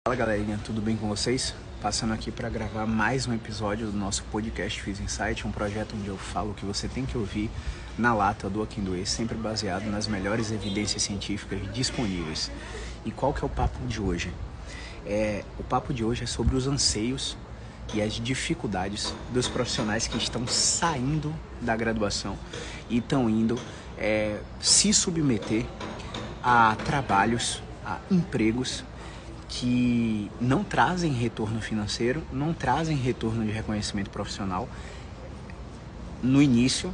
Fala galerinha, tudo bem com vocês? Passando aqui para gravar mais um episódio do nosso podcast Fiz Insight, um projeto onde eu falo o que você tem que ouvir na lata do Aqui Doer, sempre baseado nas melhores evidências científicas disponíveis. E qual que é o papo de hoje? O papo de hoje é sobre os anseios e as dificuldades dos profissionais que estão saindo da graduação e estão indo se submeter a trabalhos, a empregos que não trazem retorno financeiro, não trazem retorno de reconhecimento profissional no início,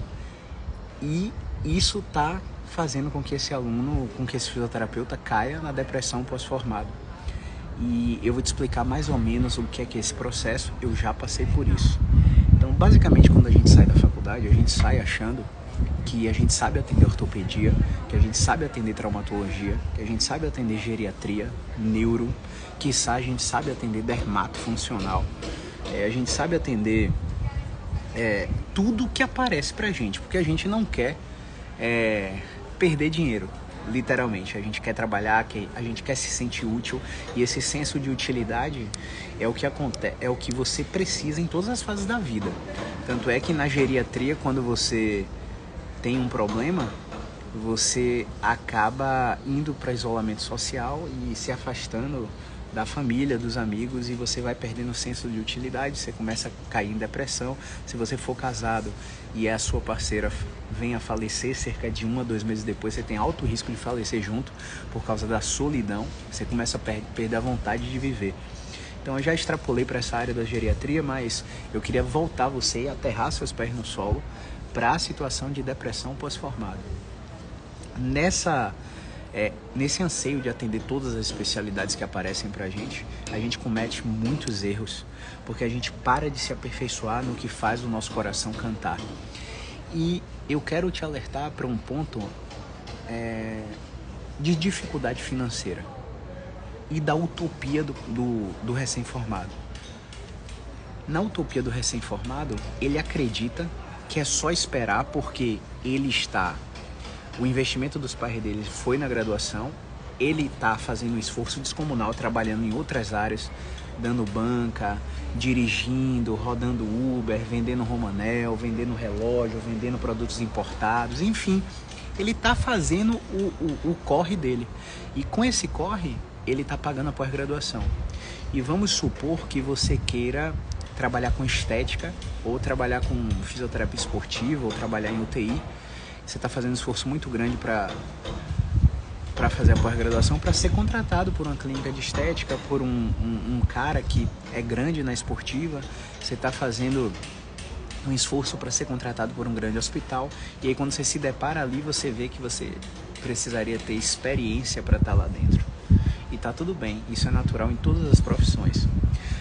e isso está fazendo com que esse aluno, com que esse fisioterapeuta caia na depressão pós-formado. E eu vou te explicar mais ou menos o que é esse processo. Eu já passei por isso. Então, basicamente, quando a gente sai da faculdade, a gente sai achando que a gente sabe atender ortopedia, que a gente sabe atender traumatologia, que a gente sabe atender geriatria, neuro, quiçá a gente sabe atender dermato funcional, a gente sabe atender tudo que aparece pra gente, porque a gente não quer perder dinheiro, literalmente. A gente quer trabalhar, a gente quer se sentir útil, e esse senso de utilidade é o que acontece, é o que você precisa em todas as fases da vida. Tanto é que na geriatria, quando você tem um problema, você acaba indo para isolamento social e se afastando da família, dos amigos, e você vai perdendo o senso de utilidade, você começa a cair em depressão. Se você for casado e a sua parceira vem a falecer cerca de 1 a 2 meses depois, você tem alto risco de falecer junto por causa da solidão, você começa a perder a vontade de viver. Então eu já extrapolei para essa área da geriatria, mas eu queria voltar você e aterrar seus pés no solo para a situação de depressão pós-formado. Nesse anseio de atender todas as especialidades que aparecem para a gente comete muitos erros, porque a gente para de se aperfeiçoar no que faz o nosso coração cantar. E eu quero te alertar para um ponto de dificuldade financeira e da utopia do recém-formado. Na utopia do recém-formado, ele acredita que é só esperar, porque o investimento dos pais dele foi na graduação, ele está fazendo um esforço descomunal, trabalhando em outras áreas, dando banca, dirigindo, rodando Uber, vendendo Romanel, vendendo relógio, vendendo produtos importados, enfim, ele está fazendo o corre dele. E com esse corre, ele está pagando a pós-graduação. E vamos supor que você queira trabalhar com estética, ou trabalhar com fisioterapia esportiva, ou trabalhar em UTI. Você está fazendo um esforço muito grande para fazer a pós-graduação, para ser contratado por uma clínica de estética, por um cara que é grande na esportiva. Você está fazendo um esforço para ser contratado por um grande hospital, e aí quando você se depara ali, você vê que você precisaria ter experiência para estar lá dentro. E tá tudo bem, isso é natural em todas as profissões.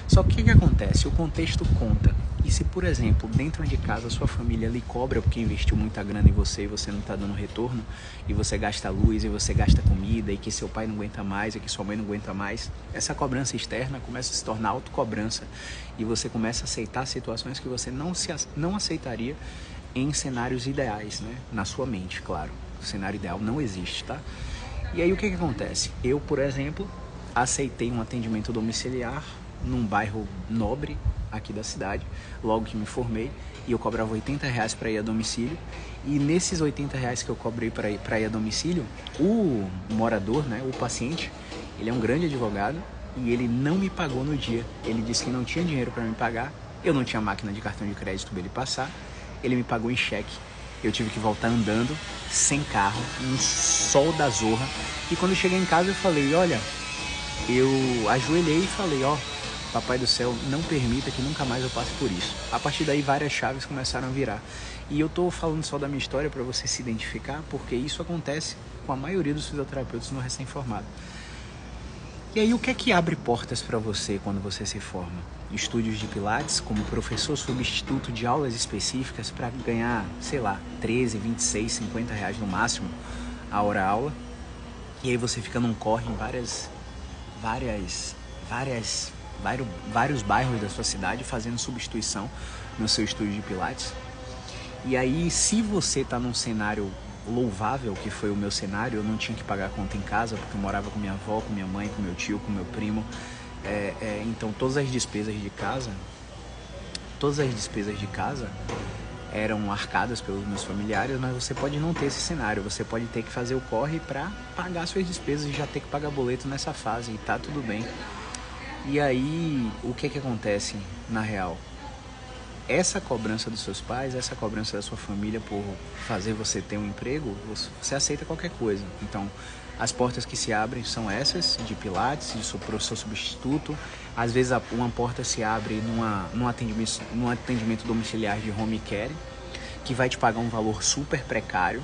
Só que o que acontece? O contexto conta. E se, por exemplo, dentro de casa a sua família lhe cobra porque investiu muita grana em você e você não está dando retorno, e você gasta luz, e você gasta comida, e que seu pai não aguenta mais, e que sua mãe não aguenta mais, essa cobrança externa começa a se tornar autocobrança, e você começa a aceitar situações que você não aceitaria em cenários ideais, né? Na sua mente, claro. O cenário ideal não existe, tá? E aí o que acontece? Eu, por exemplo, aceitei um atendimento domiciliar num bairro nobre aqui da cidade, logo que me formei, e eu cobrava R$80 para ir a domicílio. E nesses R$80 que eu cobrei para ir a domicílio, o morador, né, o paciente, ele é um grande advogado, e ele não me pagou no dia. Ele disse que não tinha dinheiro para me pagar, eu não tinha máquina de cartão de crédito para ele passar, ele me pagou em cheque. Eu tive que voltar andando, sem carro, no sol da zorra. E quando eu cheguei em casa eu falei, olha, eu ajoelhei e falei, Papai do céu, não permita que nunca mais eu passe por isso. A partir daí várias chaves começaram a virar. E eu tô falando só da minha história para você se identificar, porque isso acontece com a maioria dos fisioterapeutas no recém-formado. E aí o que é que abre portas para você quando você se forma? Estúdios de pilates, como professor substituto de aulas específicas para ganhar, sei lá, 13, 26, R$50 no máximo a hora-aula. E aí você fica num corre em vários bairros da sua cidade fazendo substituição no seu estúdio de pilates. E aí, se você está num cenário louvável, que foi o meu cenário, eu não tinha que pagar a conta em casa, porque eu morava com minha avó, com minha mãe, com meu tio, com meu primo, Então todas as despesas de casa eram arcadas pelos meus familiares, mas você pode não ter esse cenário, você pode ter que fazer o corre para pagar suas despesas e já ter que pagar boleto nessa fase, e tá tudo bem. E aí, o que acontece na real? Essa cobrança dos seus pais, essa cobrança da sua família por fazer você ter um emprego, você aceita qualquer coisa. Então, as portas que se abrem são essas, de pilates, de professor substituto. Às vezes uma porta se abre num atendimento domiciliar de home care, que vai te pagar um valor super precário.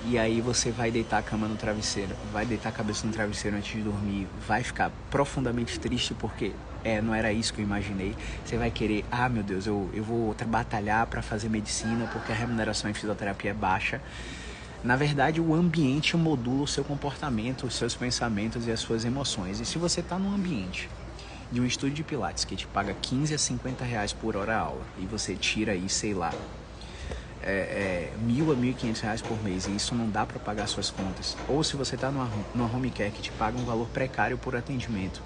E aí você vai deitar a cama no travesseiro, vai deitar a cabeça no travesseiro antes de dormir, vai ficar profundamente triste porque não era isso que eu imaginei. Você vai querer, meu Deus, eu vou batalhar para fazer medicina porque a remuneração em fisioterapia é baixa. Na verdade, o ambiente modula o seu comportamento, os seus pensamentos e as suas emoções. E se você está num ambiente de um estúdio de pilates que te paga 15 a 50 reais por hora aula e você tira aí, sei lá, 1.000 a 1.500 reais por mês e isso não dá para pagar suas contas, ou se você está numa home care que te paga um valor precário por atendimento,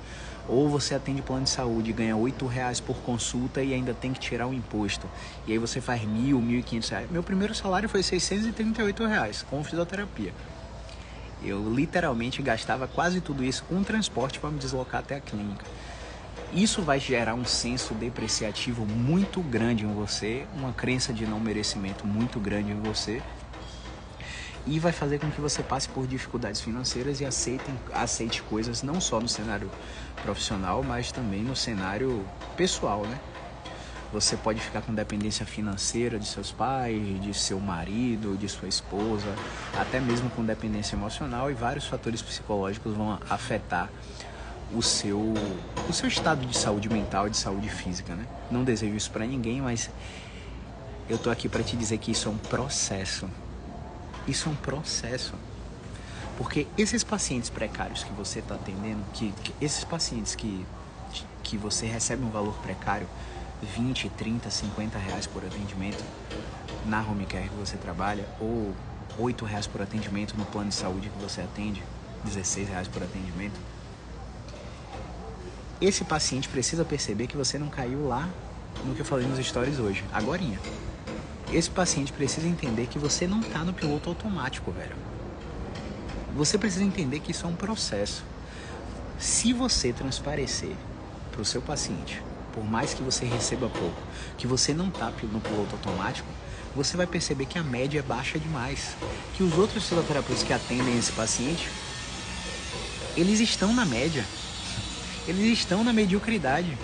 ou você atende plano de saúde e ganha 8 reais por consulta e ainda tem que tirar o imposto, e aí você faz 1.000, 1.500 reais. Meu primeiro salário foi 638 reais com fisioterapia. Eu literalmente gastava quase tudo isso com transporte para me deslocar até a clínica. Isso vai gerar um senso depreciativo muito grande em você, uma crença de não merecimento muito grande em você, e vai fazer com que você passe por dificuldades financeiras e aceite coisas não só no cenário profissional, mas também no cenário pessoal, né? Você pode ficar com dependência financeira de seus pais, de seu marido, de sua esposa, até mesmo com dependência emocional, e vários fatores psicológicos vão afetar o seu estado de saúde mental e de saúde física, né? Não desejo isso pra ninguém, mas eu tô aqui pra te dizer que isso é um processo. Isso é um processo. Porque esses pacientes precários que você tá atendendo, esses pacientes que você recebe um valor precário, 20, 30, 50 reais por atendimento na home care que você trabalha, ou 8 reais por atendimento no plano de saúde que você atende, 16 reais por atendimento, esse paciente precisa perceber que você não caiu lá no que eu falei nos stories hoje, agorinha. Esse paciente precisa entender que você não tá no piloto automático, velho. Você precisa entender que isso é um processo. Se você transparecer pro seu paciente, por mais que você receba pouco, que você não tá no piloto automático, você vai perceber que a média é baixa demais. Que os outros fisioterapeutas que atendem esse paciente, eles estão na média. Eles estão na mediocridade.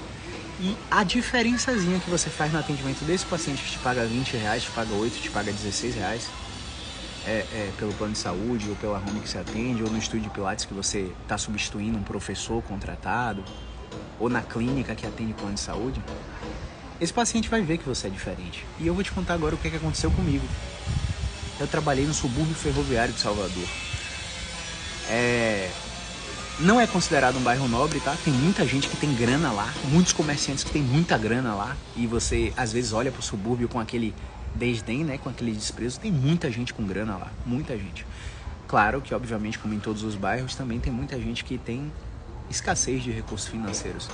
E a diferençazinha que você faz no atendimento desse paciente que te paga 20 reais, te paga 8, te paga 16 reais, pelo plano de saúde, ou pela home que você atende, ou no estúdio de pilates que você está substituindo um professor contratado, ou na clínica que atende plano de saúde, esse paciente vai ver que você é diferente. E eu vou te contar agora o que aconteceu comigo. Eu trabalhei no subúrbio ferroviário de Salvador. Não é considerado um bairro nobre, tá? Tem muita gente que tem grana lá, muitos comerciantes que tem muita grana lá, e você às vezes olha pro subúrbio com aquele desdém, né? Com aquele desprezo. Tem muita gente com grana lá, muita gente. Claro que, obviamente, como em todos os bairros, também tem muita gente que tem escassez de recursos financeiros.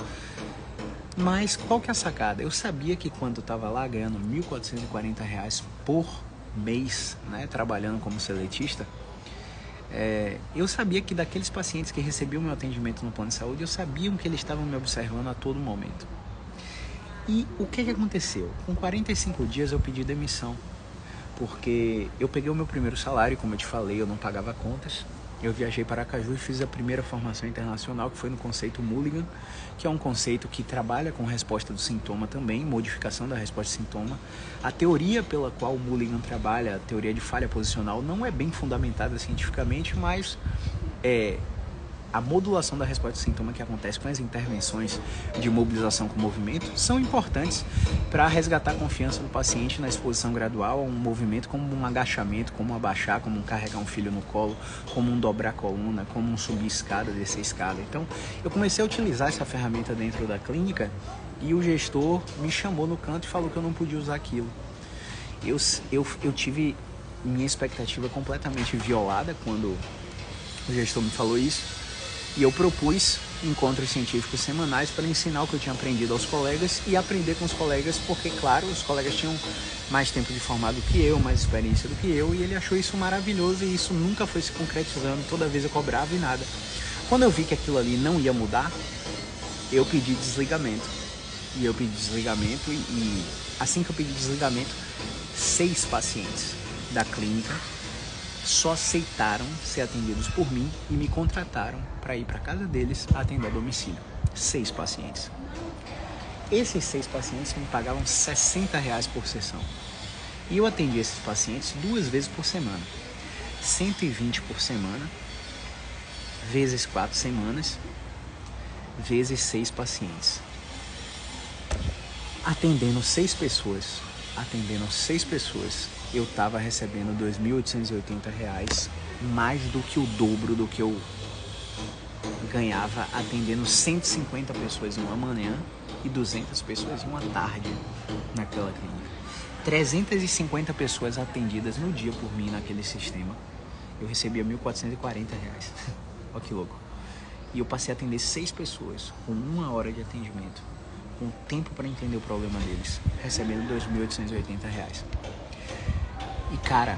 Mas qual que é a sacada? Eu sabia que quando eu tava lá ganhando R$ 1.440 por mês, né? Trabalhando como seletista, eu sabia que daqueles pacientes que recebiam meu atendimento no plano de saúde, eu sabia que eles estavam me observando a todo momento. E o que aconteceu? Com 45 dias eu pedi demissão, porque eu peguei o meu primeiro salário, como eu te falei, eu não pagava contas. Eu viajei para Aracaju e fiz a primeira formação internacional, que foi no conceito Mulligan, que é um conceito que trabalha com resposta do sintoma também, modificação da resposta do sintoma. A teoria pela qual o Mulligan trabalha, a teoria de falha posicional, não é bem fundamentada cientificamente, mas a modulação da resposta do sintoma que acontece com as intervenções de mobilização com movimento são importantes para resgatar a confiança do paciente na exposição gradual a um movimento como um agachamento, como um abaixar, como um carregar um filho no colo, como um dobrar a coluna, como um subir escada, descer escada. Então, eu comecei a utilizar essa ferramenta dentro da clínica e o gestor me chamou no canto e falou que eu não podia usar aquilo. Eu tive minha expectativa completamente violada quando o gestor me falou isso. E eu propus encontros científicos semanais para ensinar o que eu tinha aprendido aos colegas e aprender com os colegas, porque, claro, os colegas tinham mais tempo de formado do que eu, mais experiência do que eu, e ele achou isso maravilhoso e isso nunca foi se concretizando, toda vez eu cobrava e nada. Quando eu vi que aquilo ali não ia mudar, eu pedi desligamento. E eu pedi desligamento e assim que eu pedi desligamento, 6 pacientes da clínica só aceitaram ser atendidos por mim e me contrataram para ir para casa deles atender a domicílio. 6 pacientes. Esses 6 pacientes me pagavam R$60 por sessão. E eu atendi esses pacientes 2 vezes por semana. 120 por semana, vezes 4 semanas, vezes 6 pacientes. Atendendo 6 pessoas, eu estava recebendo R$2.880, mais do que o dobro do que eu ganhava atendendo 150 pessoas em uma manhã e 200 pessoas em uma tarde naquela clínica. 350 pessoas atendidas no dia por mim naquele sistema. Eu recebia R$1.440. Olha que louco. E eu passei a atender 6 pessoas com 1 hora de atendimento, com tempo para entender o problema deles, recebendo R$2.880. E cara,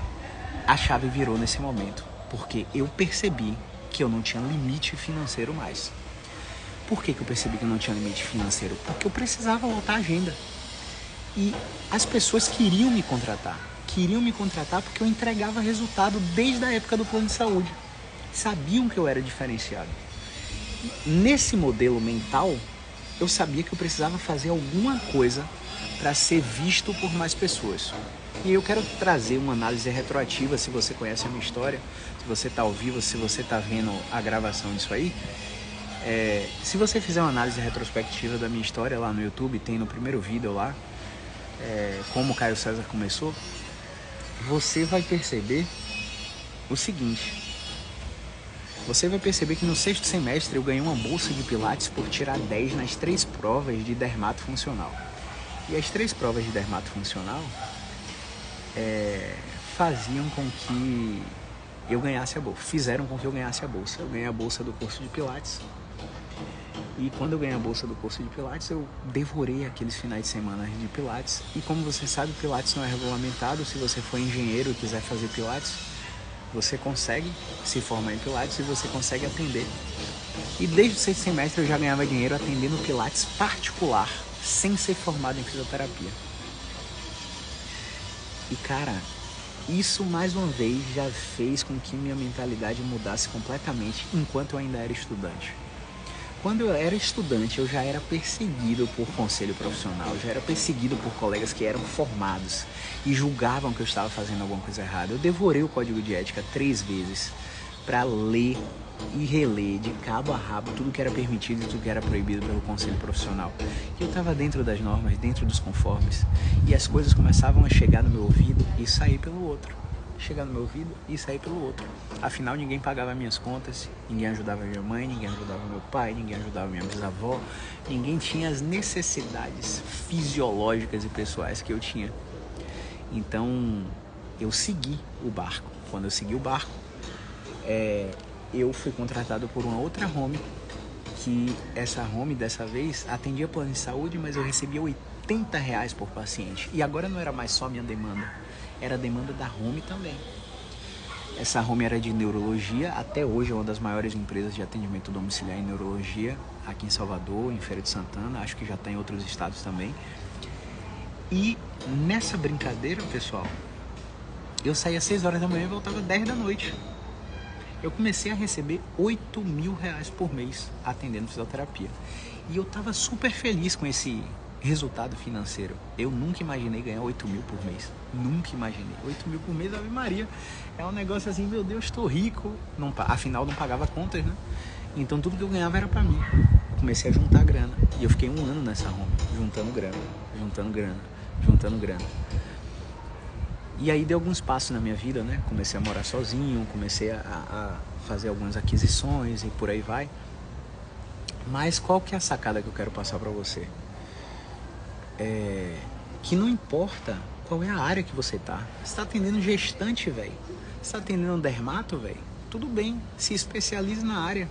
a chave virou nesse momento, porque eu percebi que eu não tinha limite financeiro mais. Por que eu percebi que eu não tinha limite financeiro? Porque eu precisava lotar a agenda. E as pessoas queriam me contratar porque eu entregava resultado desde a época do plano de saúde. Sabiam que eu era diferenciado. Nesse modelo mental, eu sabia que eu precisava fazer alguma coisa para ser visto por mais pessoas. E eu quero trazer uma análise retroativa, se você conhece a minha história, se você está ao vivo, se você está vendo a gravação disso aí. Se você fizer uma análise retrospectiva da minha história lá no YouTube, tem no primeiro vídeo lá, como o Caio César começou, você vai perceber o seguinte. Você vai perceber que no 6º semestre eu ganhei uma bolsa de pilates por tirar 10 nas 3 provas de dermato funcional. E as 3 provas de dermato funcional faziam com que eu ganhasse a bolsa. Fizeram com que eu ganhasse a bolsa. Eu ganhei a bolsa do curso de pilates. E quando eu ganhei a bolsa do curso de pilates, eu devorei aqueles finais de semana de pilates. E como você sabe, pilates não é regulamentado. Se você for engenheiro e quiser fazer pilates, você consegue se formar em pilates e você consegue atender. E desde o 6º semestre eu já ganhava dinheiro atendendo pilates particular, sem ser formado em fisioterapia. E cara, isso mais uma vez já fez com que minha mentalidade mudasse completamente enquanto eu ainda era estudante. Quando eu era estudante, eu já era perseguido por conselho profissional, já era perseguido por colegas que eram formados e julgavam que eu estava fazendo alguma coisa errada. Eu devorei o código de ética 3 vezes para ler e reler de cabo a rabo tudo que era permitido e tudo que era proibido pelo conselho profissional. E eu estava dentro das normas, dentro dos conformes, e as coisas começavam a chegar no meu ouvido e sair pelo outro. Chegar no meu ouvido e sair pelo outro. Afinal, ninguém pagava minhas contas, ninguém ajudava minha mãe, ninguém ajudava meu pai, ninguém ajudava minha bisavó, ninguém tinha as necessidades fisiológicas e pessoais que eu tinha. Então, eu segui o barco. Quando eu segui o barco, eu fui contratado por uma outra home, que essa home, dessa vez, atendia plano de saúde, mas eu recebia R$80 por paciente. E agora não era mais só minha demanda. Era a demanda da home também. Essa home era de neurologia, até hoje é uma das maiores empresas de atendimento domiciliar em neurologia, aqui em Salvador, em Feira de Santana, acho que já está em outros estados também. E nessa brincadeira, pessoal, eu saía às 6 horas da manhã e voltava às 10 da noite. Eu comecei a receber R$8.000 por mês atendendo fisioterapia. E eu estava super feliz com esse resultado financeiro. Eu nunca imaginei ganhar 8 mil por mês. Nunca imaginei. 8 mil por mês, Ave Maria. É um negócio assim, meu Deus, estou rico. Não, afinal, não pagava contas, né? Então tudo que eu ganhava era pra mim. Eu comecei a juntar grana. E eu fiquei 1 ano nessa home, juntando grana, juntando grana, juntando grana. E aí deu alguns passos na minha vida, né? Comecei a morar sozinho, comecei a fazer algumas aquisições e por aí vai. Mas qual que é a sacada que eu quero passar pra você? Que não importa qual é a área que você tá. Você tá atendendo gestante, velho. Você tá atendendo dermato, velho. Tudo bem, se especialize na área.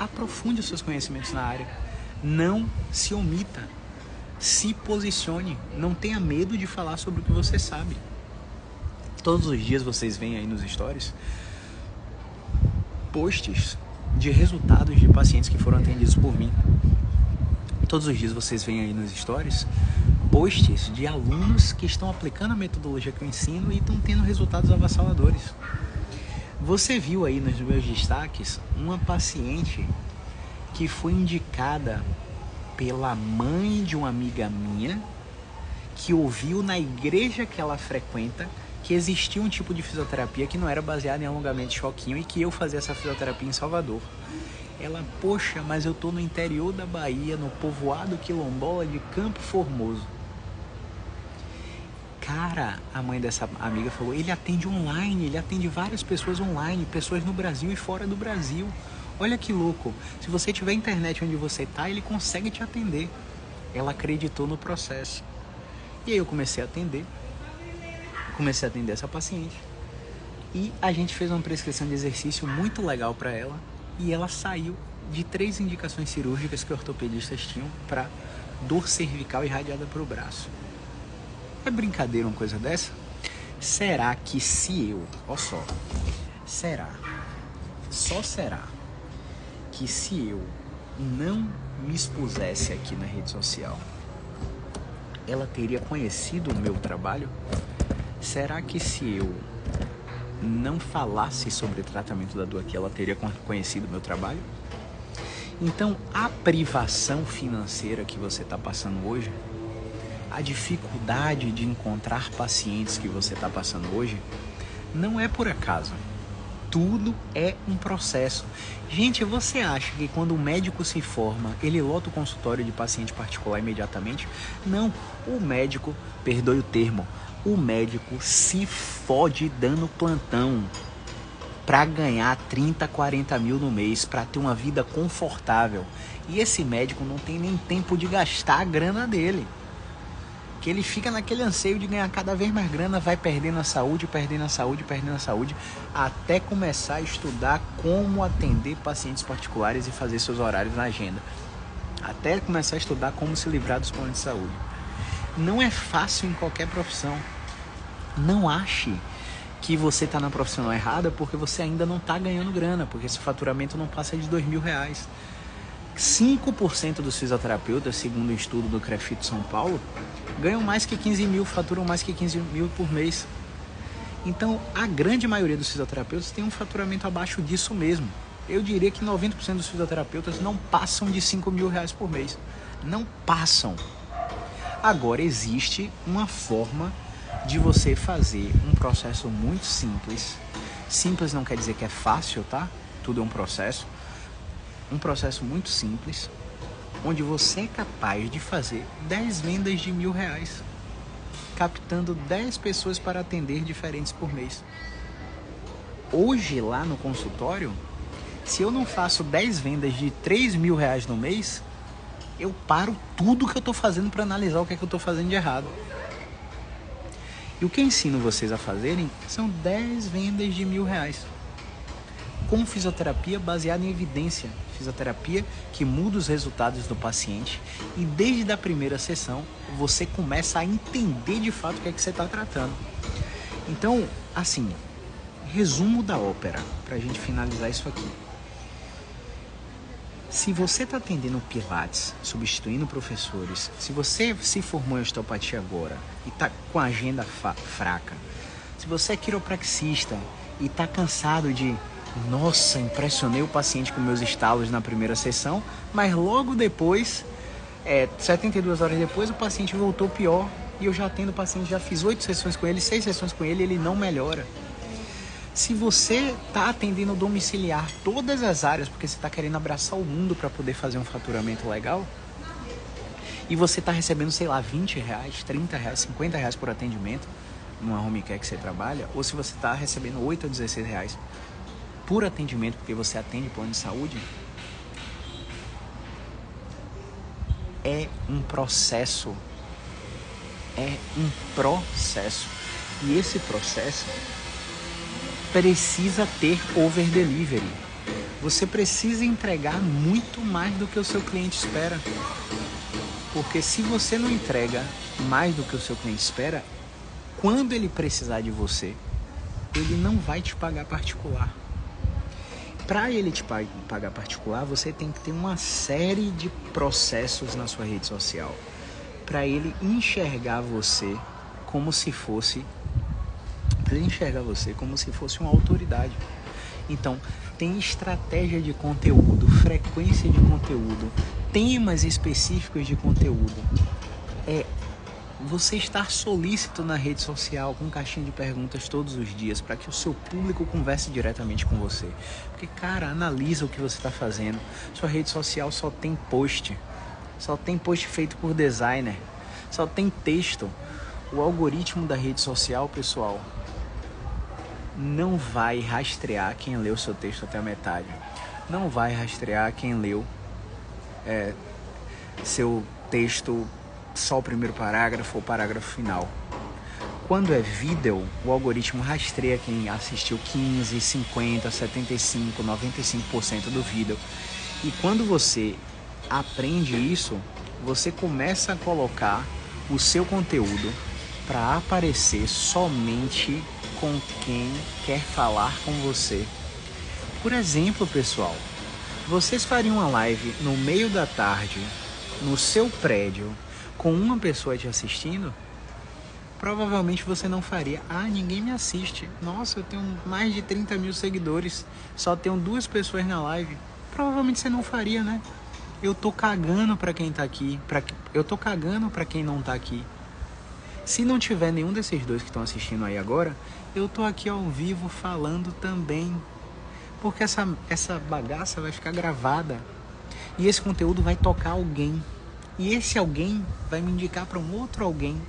aprofunde os seus conhecimentos na área. Não se omita. Se posicione. Não tenha medo de falar sobre o que você sabe. Todos os dias vocês veem aí nos stories posts de resultados de pacientes que foram atendidos por mim. Todos os dias vocês veem aí nos stories posts de alunos que estão aplicando a metodologia que eu ensino e estão tendo resultados avassaladores. Você viu aí nos meus destaques uma paciente que foi indicada pela mãe de uma amiga minha que ouviu na igreja que ela frequenta que existia um tipo de fisioterapia que não era baseada em alongamento de choquinho e que eu fazia essa fisioterapia em Salvador. Ela, poxa, mas eu tô no interior da Bahia, no povoado quilombola de Campo Formoso. Cara, a mãe dessa amiga falou, ele atende online, ele atende várias pessoas online, pessoas no Brasil e fora do Brasil. Olha que louco, se você tiver internet onde você tá, ele consegue te atender. Ela acreditou no processo. E aí eu comecei a atender essa paciente. E a gente fez uma prescrição de exercício muito legal para ela. E ela saiu de 3 indicações cirúrgicas que ortopedistas tinham para dor cervical irradiada para o braço. É brincadeira uma coisa dessa? Será que se eu... Olha só. Será que se eu não me expusesse aqui na rede social, ela teria conhecido o meu trabalho? Será que se eu não falasse sobre o tratamento da dor aqui, ela teria conhecido o meu trabalho? Então, a privação financeira que você está passando hoje, a dificuldade de encontrar pacientes que você está passando hoje, não é por acaso. Tudo é um processo. Gente, você acha que quando o médico se forma, ele lota o consultório de paciente particular imediatamente? Não. O médico, perdoe o termo, o médico se fode dando plantão para ganhar 30, 40 mil no mês, para ter uma vida confortável. E esse médico não tem nem tempo de gastar a grana dele. Que ele fica naquele anseio de ganhar cada vez mais grana, vai perdendo a saúde, até começar a estudar como atender pacientes particulares e fazer seus horários na agenda. Até começar a estudar como se livrar dos planos de saúde. Não é fácil em qualquer profissão. Não ache que você está na profissão errada porque você ainda não está ganhando grana, porque esse faturamento não passa de R$2.000. 5% dos fisioterapeutas, segundo o estudo do CREFIT São Paulo, ganham mais que 15 mil, faturam mais que 15 mil por mês. Então, a grande maioria dos fisioterapeutas tem um faturamento abaixo disso mesmo. Eu diria que 90% dos fisioterapeutas não passam de R$5.000 por mês. Não passam. Agora, existe uma forma de você fazer um processo muito simples. Simples não quer dizer que é fácil, tá? Tudo é um processo. Um processo muito simples, onde você é capaz de fazer 10 vendas de R$1.000, captando 10 pessoas para atender diferentes por mês. Hoje, lá no consultório, se eu não faço 10 vendas de R$3.000 no mês, eu paro tudo que eu estou fazendo para analisar o que é que eu estou fazendo de errado. E o que eu ensino vocês a fazerem são 10 vendas de R$1.000. Com fisioterapia baseada em evidência. Fisioterapia que muda os resultados do paciente e desde a primeira sessão você começa a entender de fato o que é que você está tratando. Então, assim, resumo da ópera, para a gente finalizar isso aqui. Se você está atendendo Pilates, substituindo professores, se você se formou em osteopatia agora e está com a agenda fraca, se você é quiropraxista e está cansado de nossa, impressionei o paciente com meus estalos na primeira sessão, mas logo depois, 72 horas depois, o paciente voltou pior e eu já atendo o paciente, já fiz 8 sessões com ele, 6 sessões com ele, ele não melhora. Se você está atendendo domiciliar todas as áreas, porque você está querendo abraçar o mundo para poder fazer um faturamento legal, e você está recebendo, sei lá, R$20, R$30, R$50 por atendimento, numa home care que você trabalha, ou se você está recebendo R$8 a R$16 por atendimento, porque você atende plano de saúde, é um processo. E esse processo precisa ter over delivery. Você precisa entregar muito mais do que o seu cliente espera. Porque se você não entrega mais do que o seu cliente espera, quando ele precisar de você, ele não vai te pagar particular. Para ele te pagar particular, você tem que ter uma série de processos na sua rede social para ele enxergar você como se fosse uma autoridade. Então, tem estratégia de conteúdo, frequência de conteúdo, temas específicos de conteúdo. Você estar solícito na rede social com caixinha de perguntas todos os dias para que o seu público converse diretamente com você. Porque, cara, analisa o que você está fazendo. Sua rede social só tem post feito por designer, só tem texto. O algoritmo da rede social, pessoal, não vai rastrear quem leu seu texto até a metade. Não vai rastrear quem leu seu texto só o primeiro parágrafo ou o parágrafo final. Quando é vídeo, o algoritmo rastreia quem assistiu 15, 50, 75, 95% do vídeo. E quando você aprende isso, você começa a colocar o seu conteúdo para aparecer somente com quem quer falar com você. Por exemplo, pessoal, vocês fariam uma live no meio da tarde, no seu prédio, com uma pessoa te assistindo? Provavelmente você não faria. Ninguém me assiste. Nossa, eu tenho mais de 30 mil seguidores, só tenho 2 pessoas na live. Provavelmente você não faria, né? Eu tô cagando pra quem tá aqui, eu tô cagando pra quem não tá aqui. Se não tiver nenhum desses 2 que estão assistindo aí agora, eu tô aqui ao vivo falando também. Porque essa bagaça vai ficar gravada. E esse conteúdo vai tocar alguém. E esse alguém vai me indicar para um outro alguém.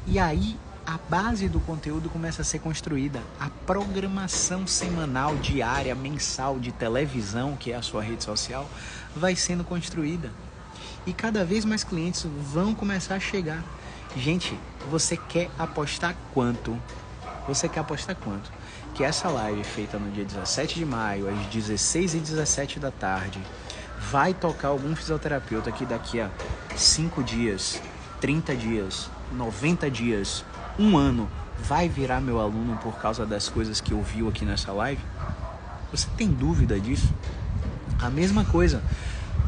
E aí a base do conteúdo começa a ser construída. A programação semanal, diária, mensal de televisão, que é a sua rede social, vai sendo construída. E cada vez mais clientes vão começar a chegar. Gente, você quer apostar quanto? Que essa live feita no dia 17 de maio, às 16h17 da tarde, vai tocar algum fisioterapeuta que daqui a 5 dias, 30 dias, 90 dias, 1 ano, vai virar meu aluno por causa das coisas que ouviu aqui nessa live? Você tem dúvida disso? A mesma coisa,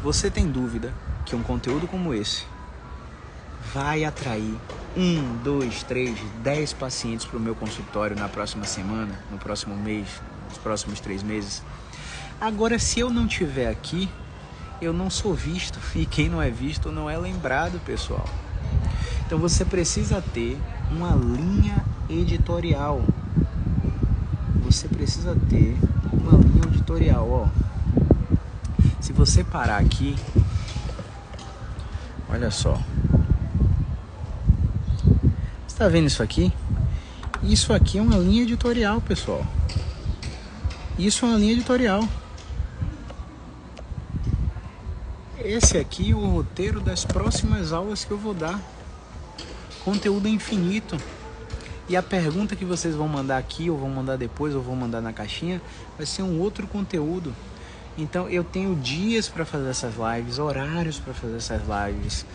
você tem dúvida que um conteúdo como esse vai atrair 1, 2, 3, 10 pacientes para o meu consultório na próxima semana, no próximo mês, nos próximos 3 meses? Agora, se eu não estiver aqui, eu não sou visto, e quem não é visto não é lembrado, pessoal. Então você precisa ter uma linha editorial. Ó. Se você parar aqui, olha só. Você está vendo isso aqui? Isso aqui é uma linha editorial, pessoal. Isso é uma linha editorial. Esse aqui é o roteiro das próximas aulas que eu vou dar. Conteúdo infinito. E a pergunta que vocês vão mandar aqui, ou vão mandar depois, ou vão mandar na caixinha, vai ser um outro conteúdo. Então eu tenho dias para fazer essas lives, horários para fazer essas lives,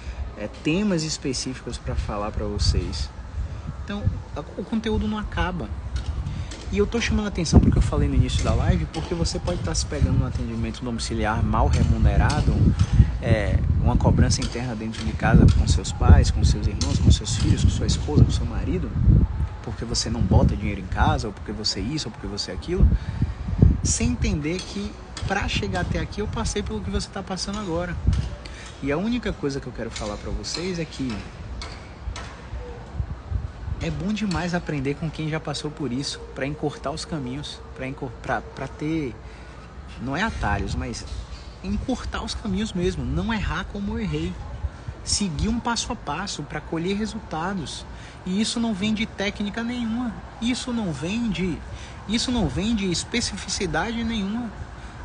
temas específicos para falar para vocês. Então o conteúdo não acaba. E eu tô chamando a atenção porque eu falei no início da live, porque você pode estar se pegando no atendimento domiciliar mal remunerado, uma cobrança interna dentro de casa com seus pais, com seus irmãos, com seus filhos, com sua esposa, com seu marido, porque você não bota dinheiro em casa, ou porque você isso, ou porque você aquilo, sem entender que para chegar até aqui eu passei pelo que você está passando agora. E a única coisa que eu quero falar para vocês é que é bom demais aprender com quem já passou por isso, para encurtar os caminhos, para ter, não é atalhos, mas encurtar os caminhos mesmo, não errar como eu errei. Seguir um passo a passo para colher resultados. E isso não vem de técnica nenhuma, isso não vem de especificidade nenhuma.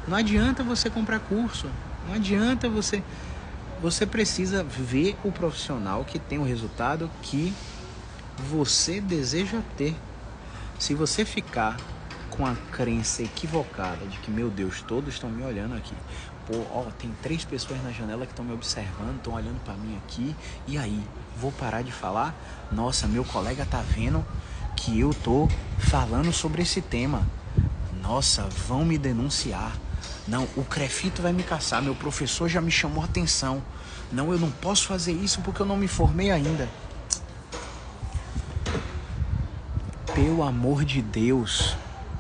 Não adianta você comprar curso, não adianta você precisa ver o profissional que tem o resultado que você deseja ter. Se você ficar com a crença equivocada de que, meu Deus, todos estão me olhando aqui. Pô, ó, tem 3 pessoas na janela que estão me observando, estão olhando pra mim aqui. E aí, vou parar de falar? Nossa, meu colega tá vendo que eu tô falando sobre esse tema. Nossa, vão me denunciar. Não, o Crefito vai me caçar, meu professor já me chamou a atenção. Não, eu não posso fazer isso porque eu não me formei ainda. Pelo amor de Deus,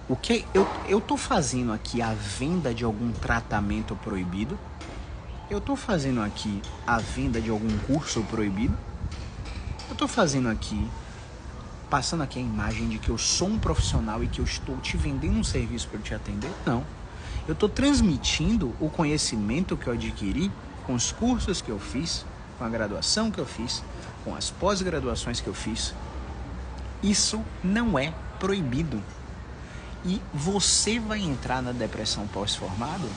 o que eu tô fazendo aqui a venda de algum tratamento proibido? Eu tô fazendo aqui a venda de algum curso proibido? Eu tô fazendo aqui, passando aqui a imagem de que eu sou um profissional e que eu estou te vendendo um serviço para te atender? Não. Eu tô transmitindo o conhecimento que eu adquiri com os cursos que eu fiz, com a graduação que eu fiz, com as pós-graduações que eu fiz. Isso não é proibido. E você vai entrar na depressão pós-formado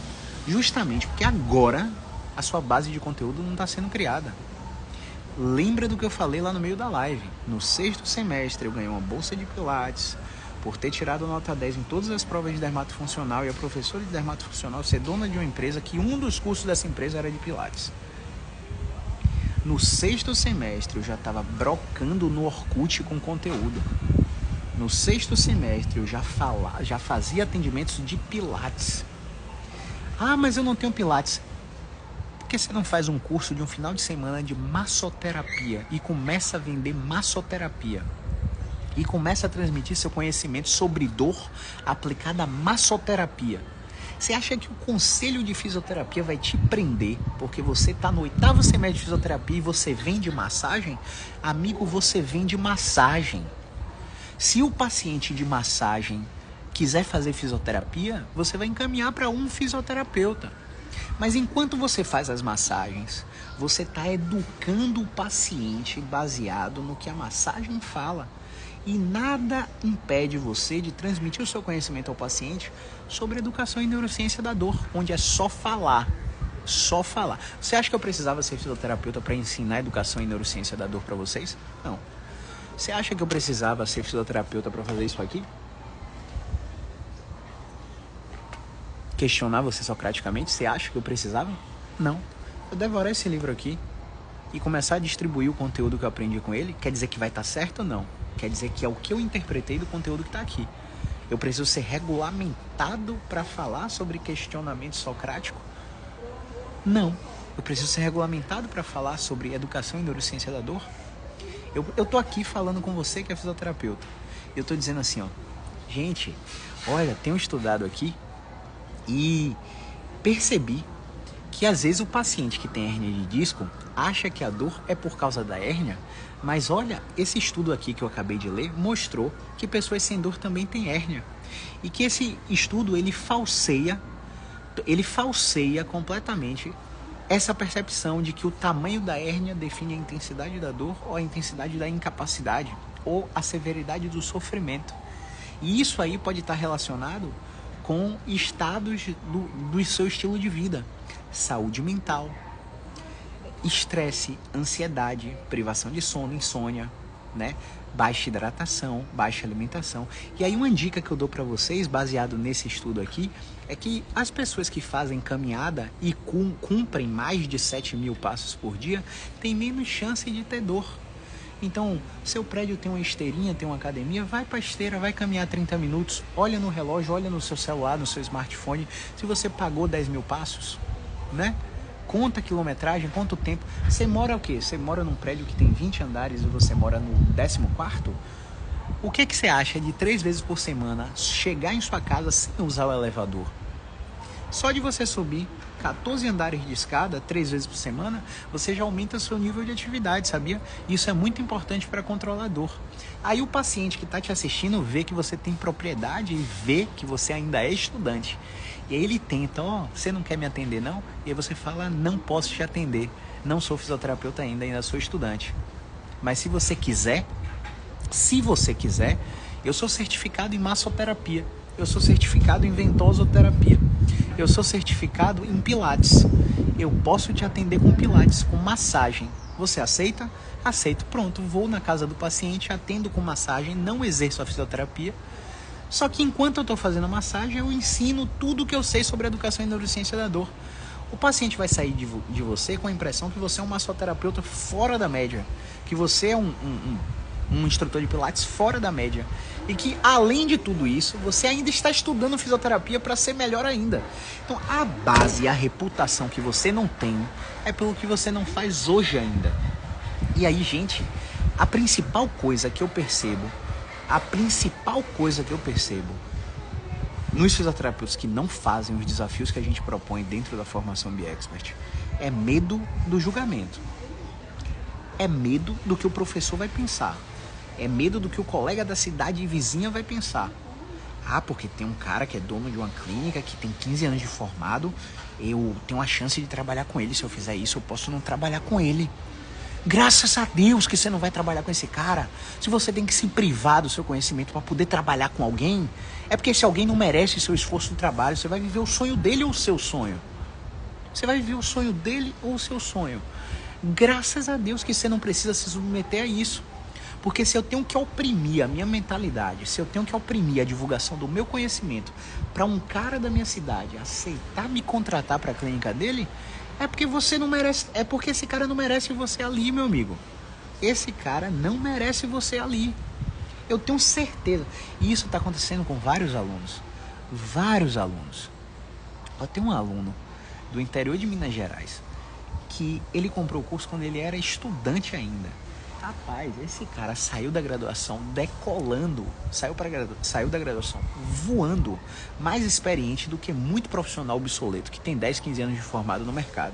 justamente porque agora a sua base de conteúdo não está sendo criada. Lembra do que eu falei lá no meio da live. No 6º semestre eu ganhei uma bolsa de Pilates por ter tirado nota 10 em todas as provas de dermatofuncional e a professora de dermatofuncional ser dona de uma empresa que um dos cursos dessa empresa era de Pilates. No 6º semestre eu já estava brocando no Orkut com conteúdo. No 6º semestre eu já fazia atendimentos de Pilates. Ah, mas eu não tenho Pilates. Por que você não faz um curso de um final de semana de massoterapia e começa a vender massoterapia? E começa a transmitir seu conhecimento sobre dor aplicada à massoterapia. Você acha que o conselho de fisioterapia vai te prender porque você está no 8º semestre de fisioterapia e você vende massagem? Amigo, você vende massagem. Se o paciente de massagem quiser fazer fisioterapia, você vai encaminhar para um fisioterapeuta. Mas enquanto você faz as massagens, você está educando o paciente baseado no que a massagem fala. E nada impede você de transmitir o seu conhecimento ao paciente sobre educação e neurociência da dor, onde é só falar. Só falar. Você acha que eu precisava ser fisioterapeuta para ensinar educação e neurociência da dor para vocês? Não. Você acha que eu precisava ser fisioterapeuta para fazer isso aqui? Questionar você socraticamente? Você acha que eu precisava? Não. Eu devorar esse livro aqui e começar a distribuir o conteúdo que eu aprendi com ele, quer dizer que vai estar certo ou não? Quer dizer que é o que eu interpretei do conteúdo que está aqui. Eu preciso ser regulamentado para falar sobre questionamento socrático? Não. Eu preciso ser regulamentado para falar sobre educação e neurociência da dor? Eu tô aqui falando com você que é fisioterapeuta. Eu tô dizendo assim, ó. Gente, olha, tenho estudado aqui e percebi que às vezes o paciente que tem hérnia de disco acha que a dor é por causa da hérnia, mas olha, esse estudo aqui que eu acabei de ler mostrou que pessoas sem dor também têm hérnia. E que esse estudo, ele falseia completamente essa percepção de que o tamanho da hérnia define a intensidade da dor ou a intensidade da incapacidade ou a severidade do sofrimento. E isso aí pode estar relacionado com estados do seu estilo de vida. Saúde mental, estresse, ansiedade, privação de sono, insônia, né? Baixa hidratação, baixa alimentação. E aí uma dica que eu dou para vocês, baseado nesse estudo aqui, é que as pessoas que fazem caminhada e cumprem mais de 7.000 passos por dia, têm menos chance de ter dor. Então, seu prédio tem uma esteirinha, tem uma academia, vai para a esteira, vai caminhar 30 minutos, olha no relógio, olha no seu celular, no seu smartphone, se você pagou 10.000 passos, né? Conta a quilometragem, conta o tempo. Você mora o quê? Você mora num prédio que tem 20 andares e você mora no 14º? O que você acha de 3 vezes por semana chegar em sua casa sem usar o elevador? Só de você subir 14 andares de escada 3 vezes por semana, você já aumenta seu nível de atividade, sabia? Isso é muito importante para controlar a dor. Aí o paciente que está te assistindo vê que você tem propriedade e vê que você ainda é estudante. E aí ele tenta, você não quer me atender não? E aí você fala, não posso te atender, não sou fisioterapeuta ainda sou estudante. Mas se você quiser, eu sou certificado em massoterapia, eu sou certificado em ventosoterapia, eu sou certificado em Pilates. Eu posso te atender com Pilates, com massagem. Você aceita? Aceito. Pronto, vou na casa do paciente, atendo com massagem, não exerço a fisioterapia, Só que enquanto eu estou fazendo a massagem, eu ensino tudo que eu sei sobre a educação e neurociência da dor. O paciente vai sair de você com a impressão que você é um massoterapeuta fora da média, que você é um instrutor de pilates fora da média, e que, além de tudo isso, você ainda está estudando fisioterapia para ser melhor ainda. Então, a base e a reputação que você não tem é pelo que você não faz hoje ainda. E aí, gente, a principal coisa que eu percebo nos fisioterapeutas que não fazem os desafios que a gente propõe dentro da formação BeExpert é medo do julgamento. É medo do que o professor vai pensar. É medo do que o colega da cidade vizinha vai pensar. Ah, porque tem um cara que é dono de uma clínica, que tem 15 anos de formado, eu tenho a chance de trabalhar com ele. Se eu fizer isso, eu posso não trabalhar com ele. Graças a Deus que você não vai trabalhar com esse cara. Se você tem que se privar do seu conhecimento para poder trabalhar com alguém, é porque esse alguém não merece seu esforço de trabalho. Você vai viver o sonho dele ou o seu sonho? Você vai viver o sonho dele ou o seu sonho? Graças a Deus que você não precisa se submeter a isso. Porque se eu tenho que oprimir a minha mentalidade, se eu tenho que oprimir a divulgação do meu conhecimento para um cara da minha cidade aceitar me contratar para a clínica dele, é porque você não merece, é porque esse cara não merece você ali, meu amigo. Esse cara não merece você ali. Eu tenho certeza. E isso está acontecendo com vários alunos. Vários alunos. Eu tenho um aluno do interior de Minas Gerais que ele comprou o curso quando ele era estudante ainda. Rapaz, esse cara saiu da graduação decolando, saiu da graduação voando, mais experiente do que muito profissional obsoleto que tem 10, 15 anos de formado no mercado.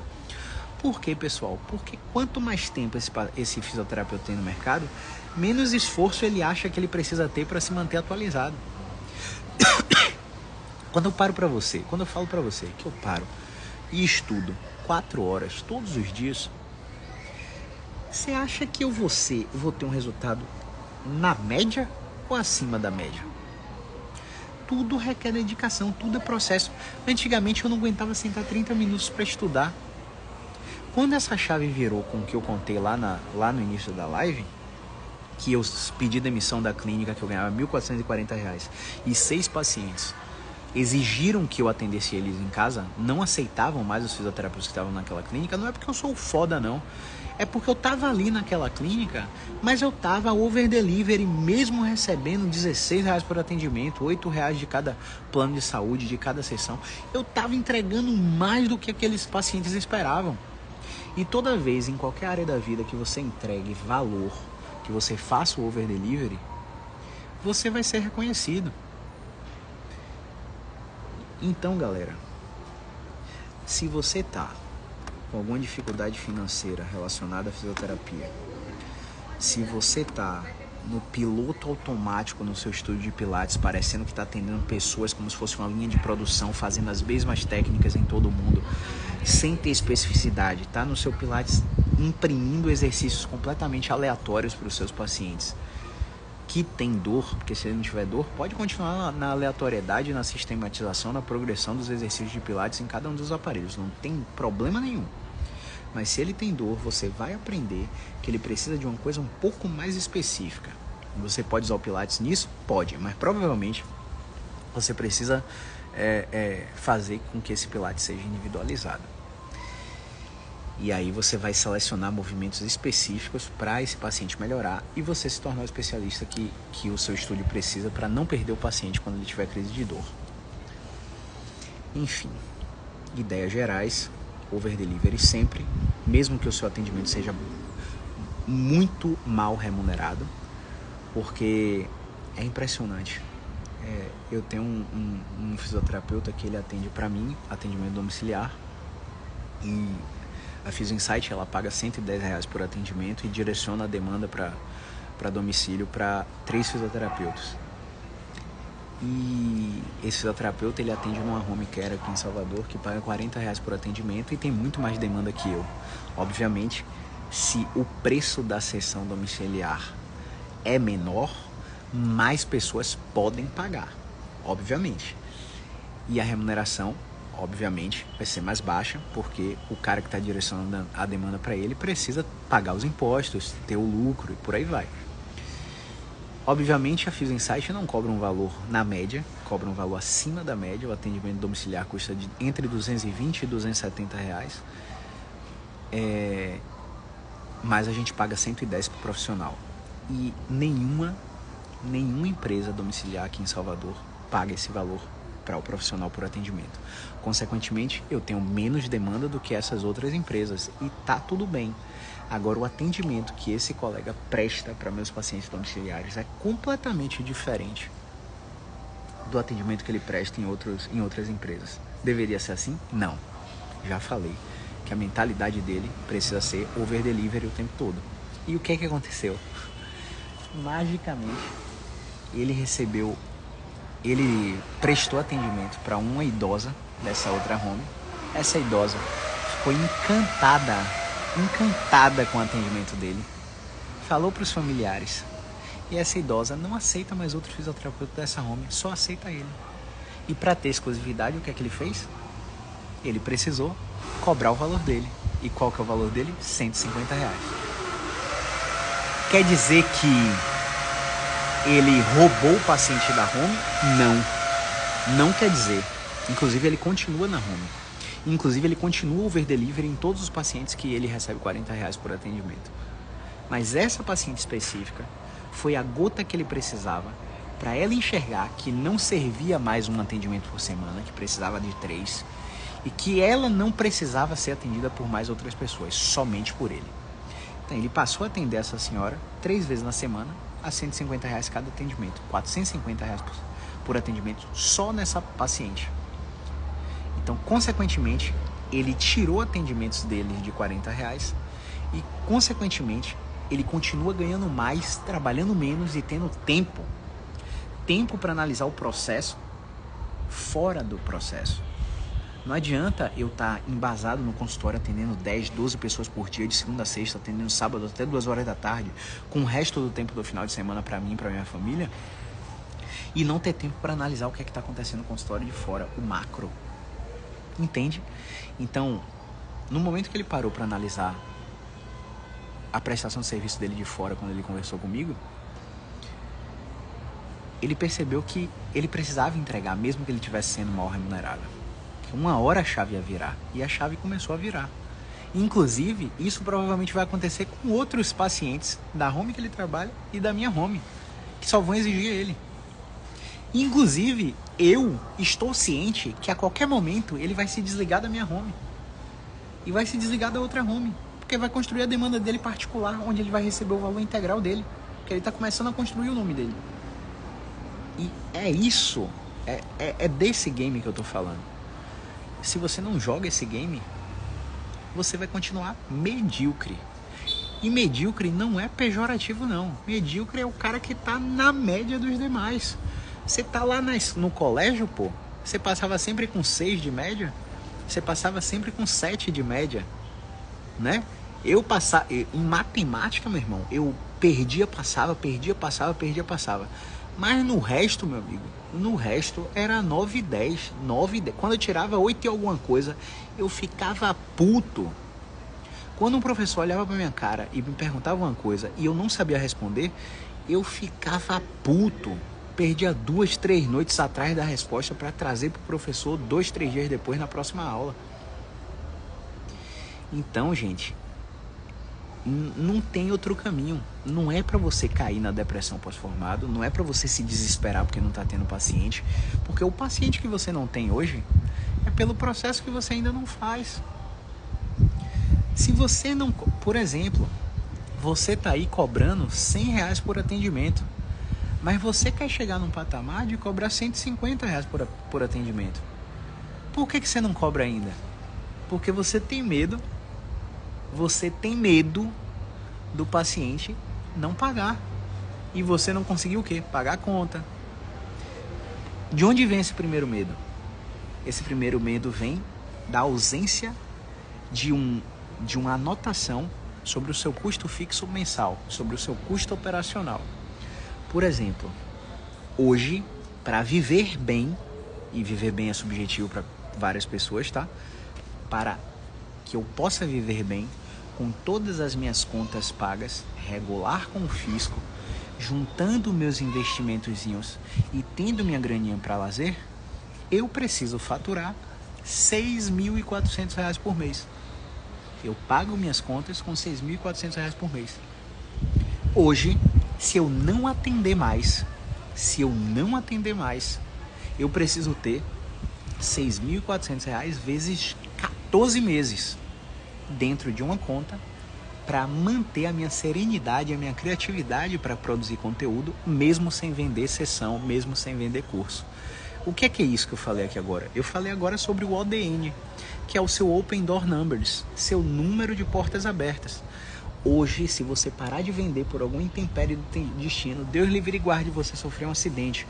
Por quê, pessoal? Porque quanto mais tempo esse fisioterapeuta tem no mercado, menos esforço ele acha que ele precisa ter para se manter atualizado. Quando eu falo para você que eu paro e estudo 4 horas todos os dias, você acha que eu vou ter um resultado na média ou acima da média? Tudo requer dedicação, tudo é processo. Antigamente eu não aguentava sentar 30 minutos para estudar. Quando essa chave virou com o que eu contei lá no início da live, que eu pedi demissão da clínica, que eu ganhava R$ 1.440, e 6 pacientes exigiram que eu atendesse eles em casa, não aceitavam mais os fisioterapeutas que estavam naquela clínica, não é porque eu sou foda, não. É porque eu tava ali naquela clínica, mas eu tava over delivery, mesmo recebendo R$16 por atendimento, R$8 de cada plano de saúde, de cada sessão. Eu tava entregando mais do que aqueles pacientes esperavam. E toda vez, em qualquer área da vida que você entregue valor, que você faça o over delivery, você vai ser reconhecido. Então, galera, se você tá com alguma dificuldade financeira relacionada à fisioterapia, se você tá no piloto automático no seu estúdio de pilates, parecendo que está atendendo pessoas como se fosse uma linha de produção, fazendo as mesmas técnicas em todo mundo, sem ter especificidade, tá no seu pilates imprimindo exercícios completamente aleatórios para os seus pacientes que tem dor, porque se ele não tiver dor, pode continuar na aleatoriedade, na sistematização, na progressão dos exercícios de pilates em cada um dos aparelhos, não tem problema nenhum. Mas se ele tem dor, você vai aprender que ele precisa de uma coisa um pouco mais específica. Você pode usar o pilates nisso? Pode, mas provavelmente você precisa fazer com que esse pilates seja individualizado. E aí você vai selecionar movimentos específicos para esse paciente melhorar e você se tornar o especialista que o seu estúdio precisa para não perder o paciente quando ele tiver crise de dor. Enfim, ideias gerais, over delivery sempre, mesmo que o seu atendimento seja muito mal remunerado, porque é impressionante. Eu tenho um fisioterapeuta que ele atende para mim, atendimento domiciliar, e a Fisioinsight, ela paga R$110 por atendimento e direciona a demanda para domicílio para 3 fisioterapeutas. E esse fisioterapeuta, ele atende numa home care aqui em Salvador, que paga R$40 por atendimento e tem muito mais demanda que eu. Obviamente, se o preço da sessão domiciliar é menor, mais pessoas podem pagar, obviamente. E a remuneração, obviamente, vai ser mais baixa, porque o cara que está direcionando a demanda para ele precisa pagar os impostos, ter o lucro e por aí vai. Obviamente a Fios Insight não cobra um valor na média, cobra um valor acima da média. O atendimento domiciliar custa entre 220 e 270 reais. Mas a gente paga 110 para o profissional. E nenhuma empresa domiciliar aqui em Salvador paga esse valor para o profissional por atendimento. Consequentemente, eu tenho menos demanda do que essas outras empresas e tá tudo bem. Agora, o atendimento que esse colega presta para meus pacientes domiciliares é completamente diferente do atendimento que ele presta em outras empresas. Deveria ser assim? Não. Já falei que a mentalidade dele precisa ser over delivery o tempo todo. E o que aconteceu? Magicamente, ele prestou atendimento para uma idosa dessa outra home. Essa idosa ficou encantada com o atendimento dele. Falou para os familiares. E essa idosa não aceita mais outro fisioterapeuta dessa home, só aceita ele. E para ter exclusividade, o que é que ele fez? Ele precisou cobrar o valor dele. E qual que é o valor dele? R$150. Quer dizer que ele roubou o paciente da home? Não quer dizer. Inclusive, ele continua na home. Inclusive, ele continua o over delivery em todos os pacientes que ele recebe R$40 por atendimento. Mas essa paciente específica foi a gota que ele precisava para ela enxergar que não servia mais um atendimento por semana, que precisava de 3, e que ela não precisava ser atendida por mais outras pessoas, somente por ele. Então, ele passou a atender essa senhora 3 vezes na semana, a R$150 cada atendimento, R$450 por atendimento só nessa paciente. Então, consequentemente, ele tirou atendimentos dele de R$40 e, consequentemente, ele continua ganhando mais, trabalhando menos e tendo tempo para analisar o processo fora do processo. Não adianta eu estar embasado no consultório atendendo 10, 12 pessoas por dia, de segunda a sexta, atendendo sábado até 2 horas da tarde, com o resto do tempo do final de semana para mim e para minha família, e não ter tempo para analisar o que é que está acontecendo no consultório de fora, o macro. Entende? Então, no momento que ele parou para analisar a prestação de serviço dele de fora, quando ele conversou comigo, ele percebeu que ele precisava entregar, mesmo que ele estivesse sendo mal remunerado. Que uma hora a chave ia virar, e a chave começou a virar. Inclusive, isso provavelmente vai acontecer com outros pacientes da home que ele trabalha e da minha home, que só vão exigir ele. Inclusive, eu estou ciente que a qualquer momento ele vai se desligar da minha home e vai se desligar da outra home, porque vai construir a demanda dele particular, onde ele vai receber o valor integral dele, porque ele está começando a construir o nome dele. E é isso, é desse game que eu estou falando. Se você não joga esse game, você vai continuar medíocre. E medíocre não é pejorativo, não. Medíocre é o cara que está na média dos demais. Você tá lá no colégio, pô, você passava sempre com 6 de média, você passava sempre com 7 de média, né? Em matemática, meu irmão, eu passava. Mas no resto, meu amigo, era 9 e 10. Quando eu tirava 8 e alguma coisa, eu ficava puto. Quando um professor olhava pra minha cara e me perguntava uma coisa e eu não sabia responder, eu ficava puto. Perdia 2, 3 noites atrás da resposta para trazer pro professor 2, 3 dias depois na próxima aula. Então, gente, não tem outro caminho. Não é para você cair na depressão pós-formado, não é para você se desesperar porque não tá tendo paciente, porque o paciente que você não tem hoje é pelo processo que você ainda não faz. Se você não, por exemplo, você tá aí cobrando R$100 por atendimento, mas você quer chegar num patamar de cobrar R$150 por atendimento. Por que você não cobra ainda? Porque você tem medo do paciente não pagar. E você não conseguiu o quê? Pagar a conta. De onde vem esse primeiro medo? Esse primeiro medo vem da ausência de uma anotação sobre o seu custo fixo mensal, sobre o seu custo operacional. Por exemplo, hoje, para viver bem, e viver bem é subjetivo para várias pessoas, tá? Para que eu possa viver bem, com todas as minhas contas pagas, regular com o fisco, juntando meus investimentozinhos e tendo minha graninha para lazer, eu preciso faturar R$ 6.400 por mês. Eu pago minhas contas com R$ 6.400 por mês. Hoje, se eu não atender mais, eu preciso ter R$ 6.400 vezes 14 meses dentro de uma conta para manter a minha serenidade, a minha criatividade para produzir conteúdo, mesmo sem vender sessão, mesmo sem vender curso. O que é isso que eu falei aqui agora? Eu falei agora sobre o ODN, que é o seu Open Door Numbers, seu número de portas abertas. Hoje, se você parar de vender por algum intempérie do destino, Deus livre e guarde você sofrer um acidente,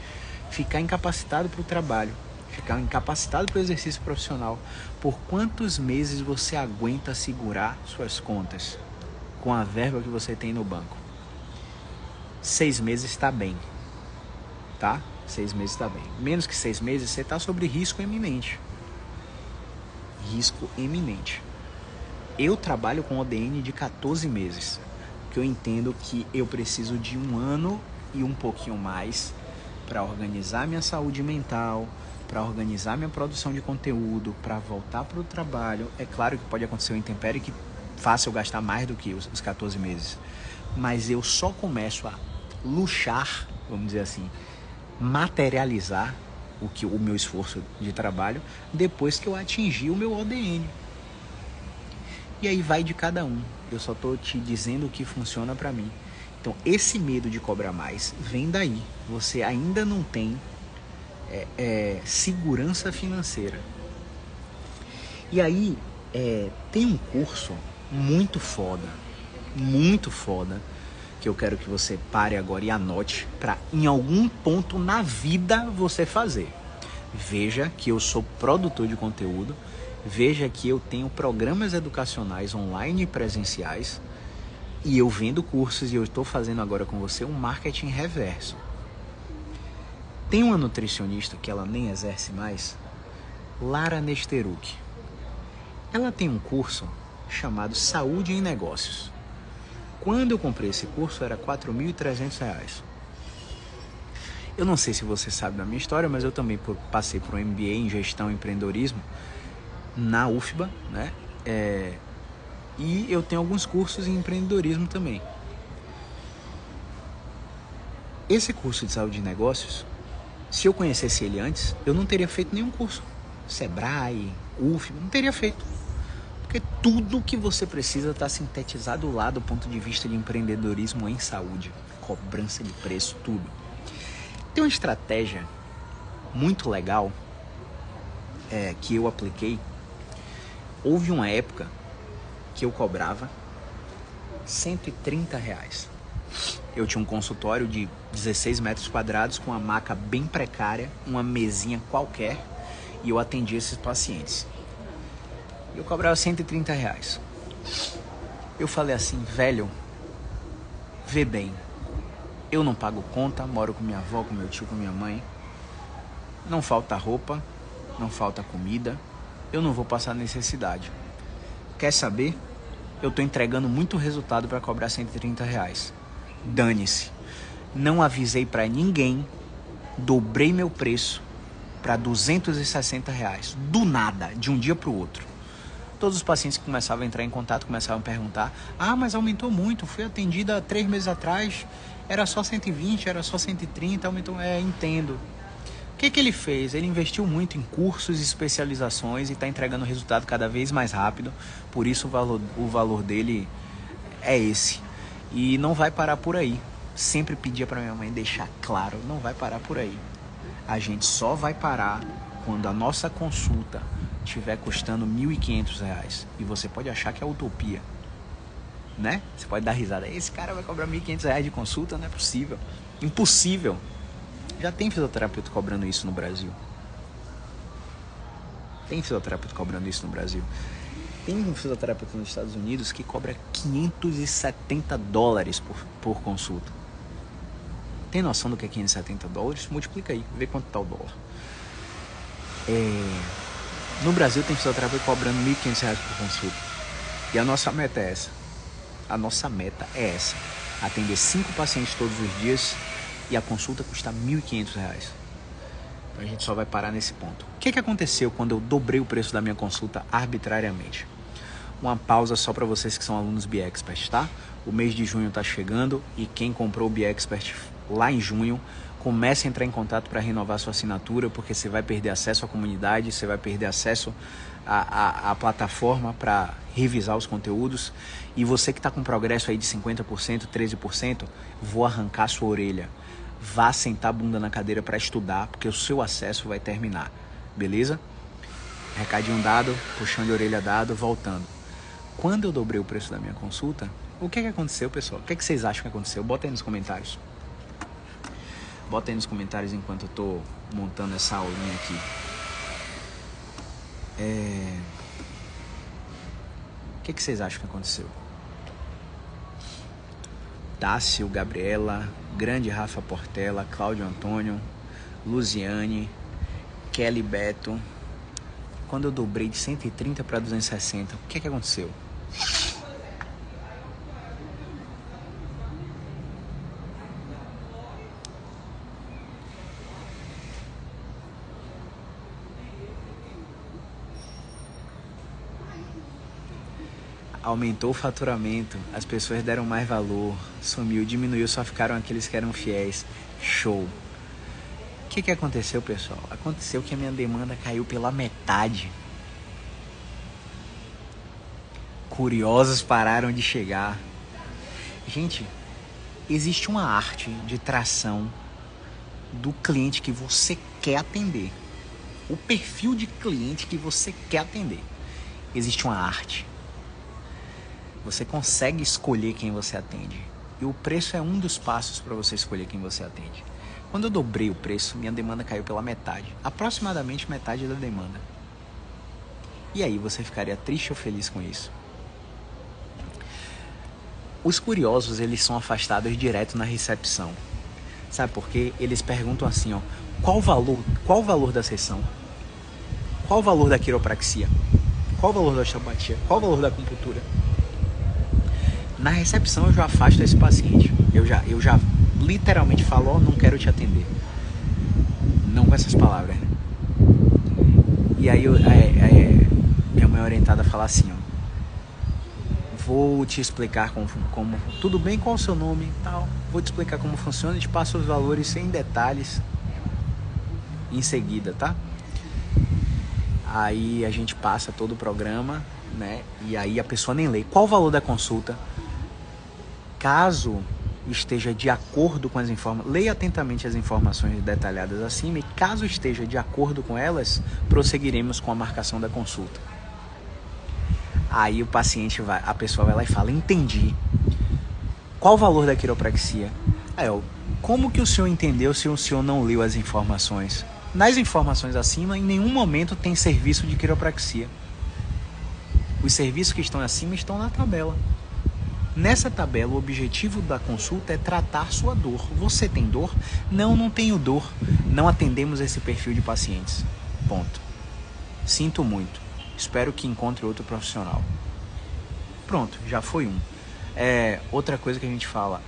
ficar incapacitado para o trabalho, ficar incapacitado para o exercício profissional, por quantos meses você aguenta segurar suas contas com a verba que você tem no banco? 6 meses está bem, tá? 6 meses está bem. Menos que 6 meses, você está sobre risco eminente. Risco eminente. Eu trabalho com ODN de 14 meses, porque eu entendo que eu preciso de 1 ano e um pouquinho mais para organizar minha saúde mental, para organizar minha produção de conteúdo, para voltar para o trabalho. É claro que pode acontecer um intempério que faça eu gastar mais do que os 14 meses, mas eu só começo a luxar, vamos dizer assim, materializar o meu esforço de trabalho depois que eu atingir o meu ODN. E aí vai de cada um. Eu só estou te dizendo o que funciona para mim. Então, esse medo de cobrar mais vem daí. Você ainda não tem segurança financeira. E aí, tem um curso muito foda, que eu quero que você pare agora e anote para em algum ponto na vida você fazer. Veja que eu sou produtor de conteúdo, veja que eu tenho programas educacionais online e presenciais e eu vendo cursos e eu estou fazendo agora com você um marketing reverso. Tem uma nutricionista que ela nem exerce mais, Lara Nesteruk. Ela tem um curso chamado Saúde em Negócios. Quando eu comprei esse curso era R$ 4.300. Eu não sei se você sabe da minha história, mas eu também passei por um MBA em Gestão e Empreendedorismo na UFBA, né? E eu tenho alguns cursos em empreendedorismo também. Esse curso de saúde de negócios, se eu conhecesse ele antes, eu não teria feito nenhum curso. Sebrae, UFBA, não teria feito. Porque tudo que você precisa está sintetizado lá do ponto de vista de empreendedorismo em saúde. Cobrança de preço, tudo. Tem uma estratégia muito legal que eu apliquei. Houve uma época que eu cobrava R$ 130. Eu tinha um consultório de 16 metros quadrados com uma maca bem precária, uma mesinha qualquer, e eu atendia esses pacientes. Eu cobrava R$ 130. Eu falei assim, velho, vê bem, eu não pago conta, moro com minha avó, com meu tio, com minha mãe, não falta roupa, não falta comida, eu não vou passar necessidade. Quer saber? Eu tô entregando muito resultado para cobrar R$ 130. Dane-se. Não avisei para ninguém, dobrei meu preço para R$ 260. Do nada, de um dia para o outro. Todos os pacientes que começavam a entrar em contato começavam a perguntar: mas aumentou muito, fui atendida 3 meses atrás, era só 120, era só 130, aumentou. Entendo. O que ele fez? Ele investiu muito em cursos e especializações e está entregando resultado cada vez mais rápido, por isso o valor dele é esse. E não vai parar por aí. Sempre pedia para minha mãe deixar claro, não vai parar por aí. A gente só vai parar quando a nossa consulta estiver custando R$ 1.500. E você pode achar que é utopia, né? Você pode dar risada. Esse cara vai cobrar R$ 1.500 de consulta? Não é possível. Impossível. Já tem fisioterapeuta cobrando isso no Brasil. Tem fisioterapeuta cobrando isso no Brasil. Tem um fisioterapeuta nos Estados Unidos que cobra $570 por consulta. Tem noção do que é $570? Multiplica aí, vê quanto tá o dólar. No Brasil tem fisioterapeuta cobrando R$ 1.500 por consulta. E a nossa meta é essa. A nossa meta é essa. Atender 5 pacientes todos os dias e a consulta custa R$ 1.500. Então a gente só vai parar nesse ponto. O que aconteceu quando eu dobrei o preço da minha consulta arbitrariamente? Uma pausa só para vocês que são alunos BeExpert, tá? O mês de junho tá chegando e quem comprou o BeExpert lá em junho, comece a entrar em contato para renovar sua assinatura, porque você vai perder acesso à comunidade, você vai perder acesso à plataforma para revisar os conteúdos. E você que está com progresso aí de 50%, 13%, vou arrancar sua orelha. Vá sentar a bunda na cadeira para estudar, porque o seu acesso vai terminar. Beleza? Recadinho dado, puxão de orelha dado, voltando. Quando eu dobrei o preço da minha consulta, o que aconteceu, pessoal? O que vocês acham que aconteceu? Bota aí nos comentários. Bota aí nos comentários enquanto eu tô montando essa aulinha aqui. O que vocês acham que aconteceu? Tássio, Gabriela, grande Rafa Portela, Cláudio Antônio, Luziane, Kelly Beto. Quando eu dobrei de 130 para 260, o que aconteceu? Aumentou o faturamento, as pessoas deram mais valor, sumiu, diminuiu, só ficaram aqueles que eram fiéis. Show! O que aconteceu, pessoal? Aconteceu que a minha demanda caiu pela metade. Curiosos pararam de chegar. Gente, existe uma arte de tração do cliente que você quer atender. O perfil de cliente que você quer atender. Existe uma arte. Você consegue escolher quem você atende. E o preço é um dos passos para você escolher quem você atende. Quando eu dobrei o preço, minha demanda caiu pela metade. Aproximadamente metade da demanda. E aí, você ficaria triste ou feliz com isso? Os curiosos, eles são afastados direto na recepção. Sabe por quê? Eles perguntam assim, ó, qual o valor da sessão? Qual o valor da quiropraxia? Qual o valor da osteopatia? Qual o valor da acupuntura? Na recepção eu já afasto esse paciente. Eu já literalmente falo, ó, não quero te atender. Não com essas palavras, né? E aí minha mãe orientada fala assim, ó, vou te explicar como tudo bem, qual o seu nome e tal. Vou te explicar como funciona e te passo os valores sem detalhes em seguida, tá? Aí a gente passa todo o programa, né? E aí a pessoa nem lê. Qual o valor da consulta? Caso esteja de acordo com as informações, leia atentamente as informações detalhadas acima e caso esteja de acordo com elas, prosseguiremos com a marcação da consulta. Aí a pessoa vai lá e fala, entendi. Qual o valor da quiropraxia? Aí como que o senhor entendeu se o senhor não leu as informações? Nas informações acima, em nenhum momento tem serviço de quiropraxia. Os serviços que estão acima estão na tabela. Nessa tabela, o objetivo da consulta é tratar sua dor. Você tem dor? Não tenho dor. Não atendemos esse perfil de pacientes. Ponto. Sinto muito. Espero que encontre outro profissional. Pronto, já foi um. Outra coisa que a gente fala.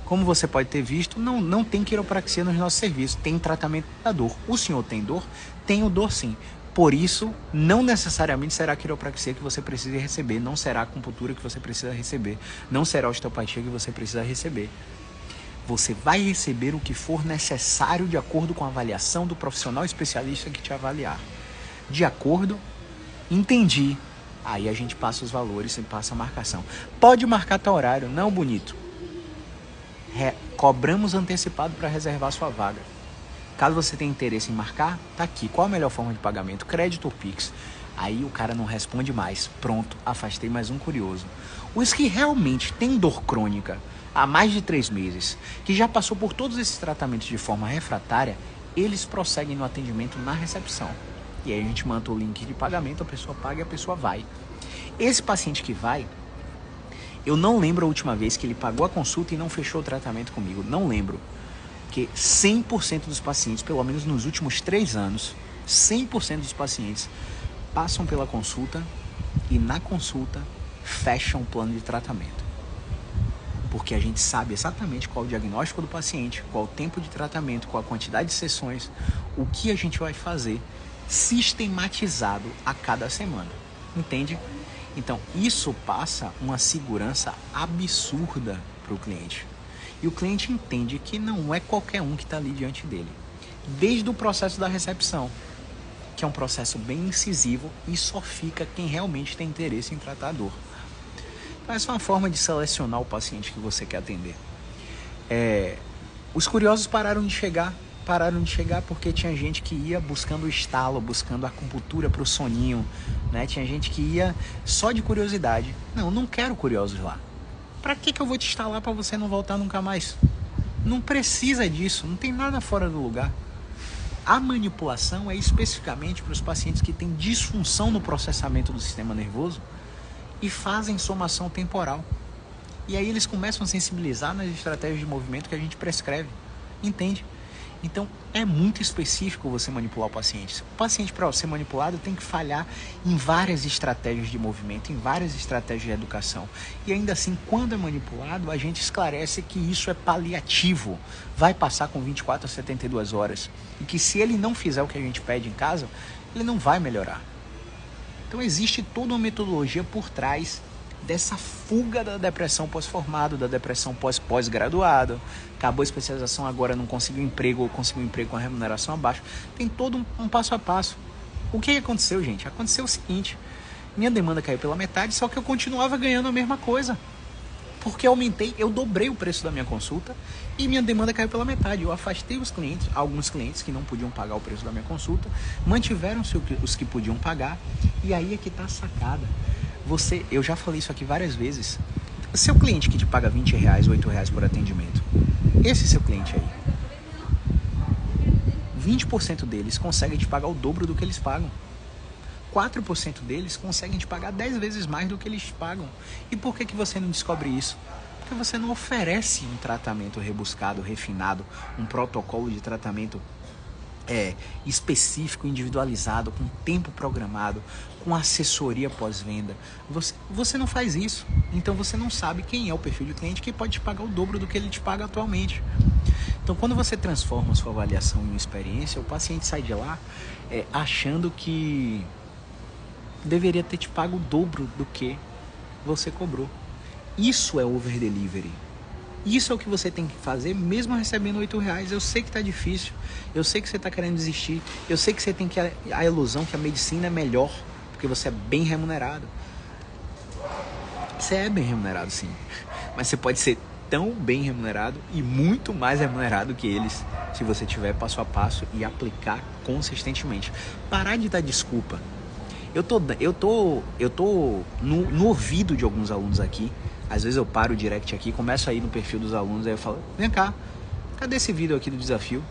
Como você pode ter visto, não tem quiropraxia nos nossos serviços. Tem tratamento da dor. O senhor tem dor? Tenho dor sim. Por isso, não necessariamente será a quiropraxia que você precisa receber, não será a acupuntura que você precisa receber, não será a osteopatia que você precisa receber. Você vai receber o que for necessário de acordo com a avaliação do profissional especialista que te avaliar. De acordo? Entendi. Aí a gente passa os valores e passa a marcação. Pode marcar teu horário, não, bonito. Cobramos antecipado para reservar sua vaga. Caso você tenha interesse em marcar, tá aqui. Qual a melhor forma de pagamento? Crédito ou Pix? Aí o cara não responde mais. Pronto, afastei mais um curioso. Os que realmente têm dor crônica há mais de 3 meses, que já passou por todos esses tratamentos de forma refratária, eles prosseguem no atendimento na recepção. E aí a gente manda o link de pagamento, a pessoa paga e a pessoa vai. Esse paciente que vai, eu não lembro a última vez que ele pagou a consulta e não fechou o tratamento comigo. Não lembro. Porque 100% dos pacientes, pelo menos nos últimos 3 anos, 100% dos pacientes passam pela consulta e na consulta fecha um plano de tratamento. Porque a gente sabe exatamente qual o diagnóstico do paciente, qual o tempo de tratamento, qual a quantidade de sessões, o que a gente vai fazer sistematizado a cada semana. Entende? Então, isso passa uma segurança absurda para o cliente. E o cliente entende que não é qualquer um que está ali diante dele. Desde o processo da recepção, que é um processo bem incisivo e só fica quem realmente tem interesse em tratar a dor. Então, essa é uma forma de selecionar o paciente que você quer atender. Os curiosos pararam de chegar porque tinha gente que ia buscando o estalo, buscando a acupuntura para o soninho, né? Tinha gente que ia só de curiosidade. Não quero curiosos lá. Para que eu vou te instalar para você não voltar nunca mais? Não precisa disso, não tem nada fora do lugar. A manipulação é especificamente para os pacientes que têm disfunção no processamento do sistema nervoso e fazem somação temporal. E aí eles começam a sensibilizar nas estratégias de movimento que a gente prescreve. Entende? Então, é muito específico você manipular o paciente. O paciente, para ser manipulado, tem que falhar em várias estratégias de movimento, em várias estratégias de educação. E ainda assim, quando é manipulado, a gente esclarece que isso é paliativo. Vai passar com 24 a 72 horas. E que se ele não fizer o que a gente pede em casa, ele não vai melhorar. Então, existe toda uma metodologia por trás dessa fuga da depressão pós-formado, da depressão pós-graduado. Acabou a especialização, agora não conseguiu emprego ou conseguiu um emprego com a remuneração abaixo. Tem todo um passo a passo. O que aconteceu, gente? Aconteceu o seguinte: minha demanda caiu pela metade, só que eu continuava ganhando a mesma coisa. Porque eu dobrei o preço da minha consulta e minha demanda caiu pela metade. Eu afastei os clientes, alguns clientes que não podiam pagar o preço da minha consulta, mantiveram-se os que podiam pagar, e aí é que está a sacada. Eu já falei isso aqui várias vezes. Seu cliente que te paga R$20, R$8 por atendimento, esse seu cliente aí, 20% deles conseguem te pagar o dobro do que eles pagam. 4% deles conseguem te pagar 10 vezes mais do que eles pagam. E por que você não descobre isso? Porque você não oferece um tratamento rebuscado, refinado, um protocolo de tratamento específico, individualizado, com tempo programado, com assessoria pós-venda. Você não faz isso. Então você não sabe quem é o perfil de cliente que pode te pagar o dobro do que ele te paga atualmente. Então, quando você transforma a sua avaliação em uma experiência, o paciente sai de lá achando que deveria ter te pago o dobro do que você cobrou. Isso é over delivery. Isso é o que você tem que fazer mesmo recebendo R$8. Eu sei que tá difícil, eu sei que você tá querendo desistir, eu sei que você tem a ilusão que a medicina é melhor, porque você é bem remunerado. Você é bem remunerado, sim, mas você pode ser tão bem remunerado e muito mais remunerado que eles, se você tiver passo a passo e aplicar consistentemente. Parar de dar desculpa. Eu tô no ouvido de alguns alunos aqui. Às vezes eu paro o direct aqui, começo a ir no perfil dos alunos, aí eu falo: vem cá, cadê esse vídeo aqui do desafio?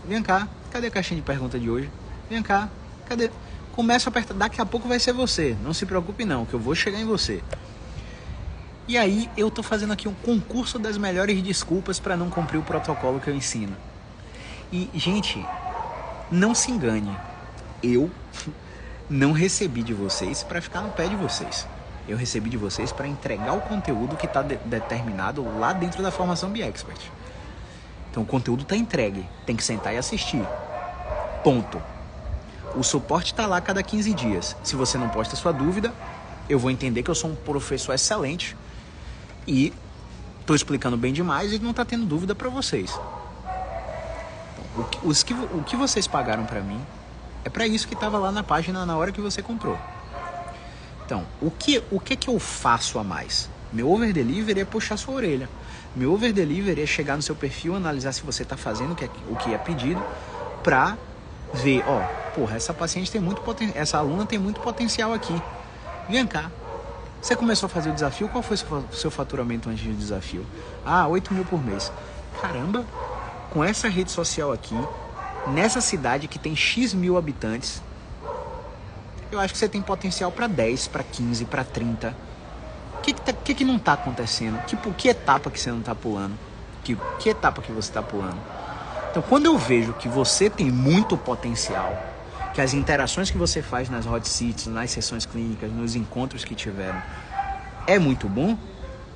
Vem cá, cadê a caixinha de pergunta de hoje? Vem cá, cadê? Começa a apertar, daqui a pouco vai ser você, não se preocupe não, que eu vou chegar em você. E aí eu tô fazendo aqui um concurso das melhores desculpas para não cumprir o protocolo que eu ensino. E, gente, não se engane, eu não recebi de vocês para ficar no pé de vocês. Eu recebi de vocês para entregar o conteúdo que está determinado lá dentro da formação BeExpert. Então o conteúdo está entregue, tem que sentar e assistir. Ponto. O suporte está lá a cada 15 dias. Se você não posta sua dúvida, eu vou entender que eu sou um professor excelente e estou explicando bem demais e não está tendo dúvida para vocês. Então, o que vocês pagaram para mim é para isso que estava lá na página na hora que você comprou. Então, o que eu faço a mais? Meu over delivery é puxar sua orelha. Meu over delivery é chegar no seu perfil, analisar se você está fazendo o que é pedido, para ver, essa paciente tem muito potencial, essa aluna tem muito potencial aqui. Vem cá. Você começou a fazer o desafio, qual foi o seu faturamento antes do desafio? 8 mil por mês. Caramba, com essa rede social aqui, nessa cidade que tem X mil habitantes, eu acho que você tem potencial para 10, para 15, para 30. O que não está acontecendo? Que etapa que você não está pulando? Que etapa que você está pulando? Então, quando eu vejo que você tem muito potencial, que as interações que você faz nas hot seats, nas sessões clínicas, nos encontros que tiveram, é muito bom,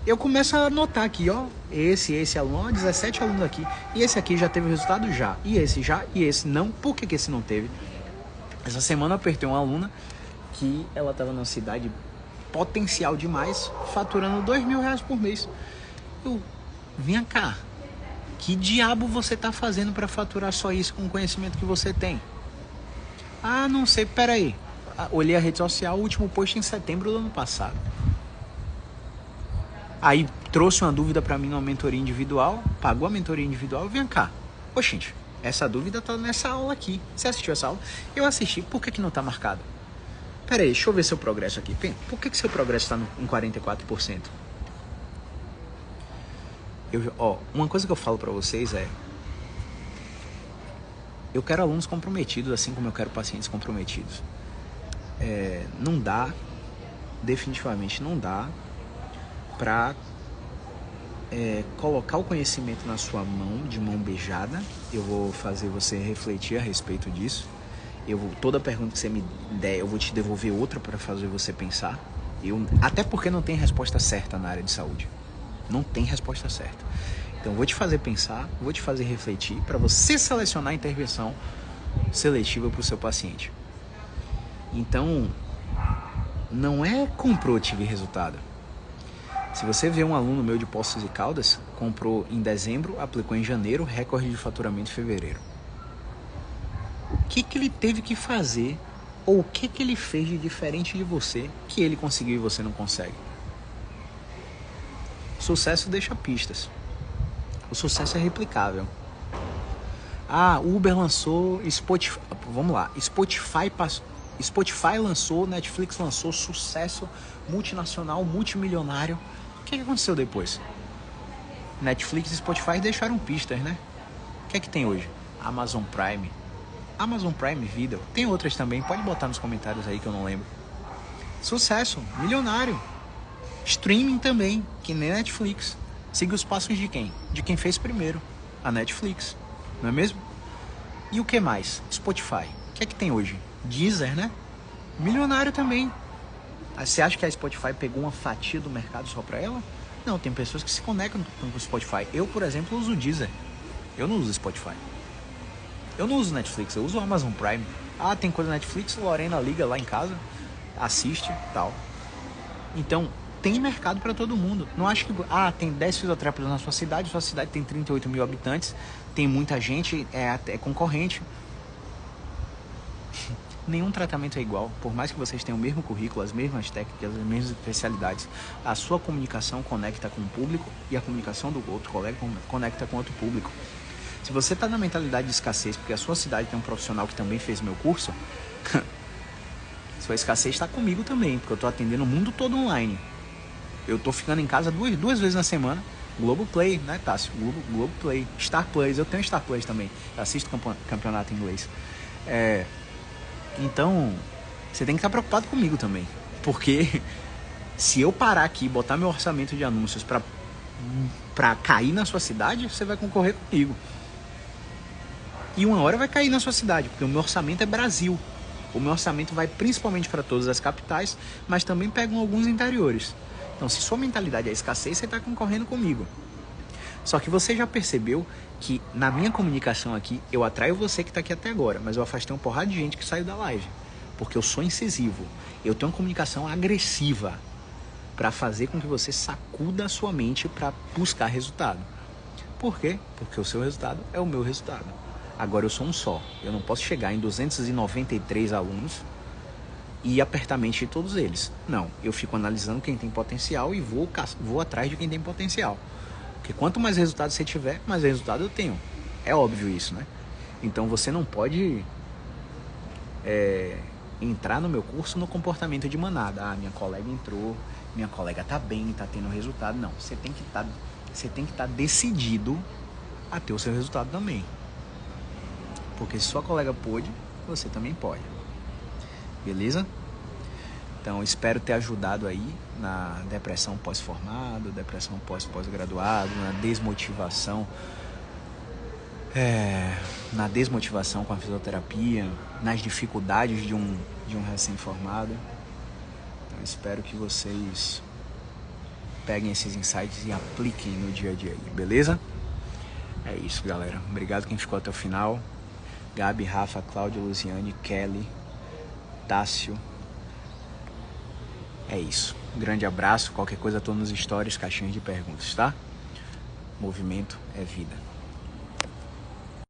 eu começo a anotar aqui, ó, esse aluno, ó, 17 alunos aqui, e esse aqui já teve resultado já, e esse já, e esse não, por que esse não teve? Essa semana eu apertei uma aluna que ela estava numa cidade potencial demais, faturando R$2.000 por mês. Eu, vem cá, que diabo você tá fazendo para faturar só isso com o conhecimento que você tem? Ah, não sei, peraí. Olhei a rede social, o último post em setembro do ano passado. Aí trouxe uma dúvida para mim numa mentoria individual, pagou a mentoria individual, vem cá. Ô, gente, essa dúvida tá nessa aula aqui. Você assistiu essa aula? Eu assisti, por que não tá marcado? Pera aí, deixa eu ver seu progresso aqui. Por que seu progresso tá em 44%? Uma coisa que eu falo para vocês é... Eu quero alunos comprometidos, assim como eu quero pacientes comprometidos. Não dá, definitivamente não dá, para colocar o conhecimento na sua mão, de mão beijada. Eu vou fazer você refletir a respeito disso. Toda pergunta que você me der, eu vou te devolver outra para fazer você pensar. Até porque não tem resposta certa na área de saúde. Não tem resposta certa. Então eu vou te fazer pensar, vou te fazer refletir para você selecionar a intervenção seletiva para o seu paciente. Então, não é comprou, tive resultado. Se você vê um aluno meu de Poços de Caldas, comprou em dezembro, aplicou em janeiro, recorde de faturamento em fevereiro. O que ele teve que fazer, ou o que ele fez de diferente de você, que ele conseguiu e você não consegue? Sucesso deixa pistas. O sucesso é replicável. O Uber lançou, Spotify, vamos lá, Spotify lançou, Netflix lançou, sucesso multinacional, multimilionário. O que aconteceu depois? Netflix e Spotify deixaram pistas, né? O que é que tem hoje? Amazon Prime Video. Tem outras também, pode botar nos comentários aí que eu não lembro. Sucesso, milionário. Streaming também, que nem Netflix. Siga os passos de quem? De quem fez primeiro, a Netflix, não é mesmo? E o que mais? Spotify. O que é que tem hoje? Deezer, né? Milionário também. Você acha que a Spotify pegou uma fatia do mercado só pra ela? Não, tem pessoas que se conectam com o Spotify. Eu, por exemplo, uso o Deezer. Eu não uso Spotify. Eu não uso Netflix, eu uso o Amazon Prime. Tem coisa na Netflix, Lorena liga lá em casa, assiste e tal. Então, tem mercado para todo mundo. Não acho que... tem 10 fisioterapeutas na sua cidade tem 38 mil habitantes, tem muita gente, é concorrente. Nenhum tratamento é igual. Por mais que vocês tenham o mesmo currículo, as mesmas técnicas, as mesmas especialidades, a sua comunicação conecta com o público e a comunicação do outro colega conecta com outro público. Se você está na mentalidade de escassez porque a sua cidade tem um profissional que também fez meu curso, sua escassez está comigo também, porque eu estou atendendo o mundo todo online. Eu tô ficando em casa duas vezes na semana. Globoplay, né, Tássio? Globoplay. Star Plus, eu tenho Star Plus também. Eu assisto campeonato em inglês. Então, você tem que estar preocupado comigo também. Porque se eu parar aqui e botar meu orçamento de anúncios pra cair na sua cidade, você vai concorrer comigo. E uma hora vai cair na sua cidade, porque o meu orçamento é Brasil. O meu orçamento vai principalmente para todas as capitais, mas também pegam alguns interiores. Então, se sua mentalidade é escassez, você está concorrendo comigo. Só que você já percebeu que na minha comunicação aqui, eu atraio você que está aqui até agora, mas eu afastei um porrada de gente que saiu da live. Porque eu sou incisivo. Eu tenho uma comunicação agressiva para fazer com que você sacuda a sua mente para buscar resultado. Por quê? Porque o seu resultado é o meu resultado. Agora eu sou um só. Eu não posso chegar em 293 alunos e apertar a mente de todos eles. Não, eu fico analisando quem tem potencial e vou atrás de quem tem potencial. Porque quanto mais resultado você tiver, mais resultado eu tenho. É óbvio isso, né? Então você não pode entrar no meu curso no comportamento de manada. Minha colega entrou, minha colega tá bem, tá tendo resultado. Não, você tem que estar decidido a ter o seu resultado também. Porque se sua colega pôde, você também pode. Beleza? Então, espero ter ajudado aí na depressão pós-formado, depressão pós-graduado, na desmotivação, com a fisioterapia, nas dificuldades de um recém-formado. Então, espero que vocês peguem esses insights e apliquem no dia a dia aí, beleza? É isso, galera. Obrigado quem ficou até o final. Gabi, Rafa, Cláudia, Luziane, Kelly, Tássio. É isso. Um grande abraço. Qualquer coisa, tô nos stories, caixinhas de perguntas, tá? Movimento é vida.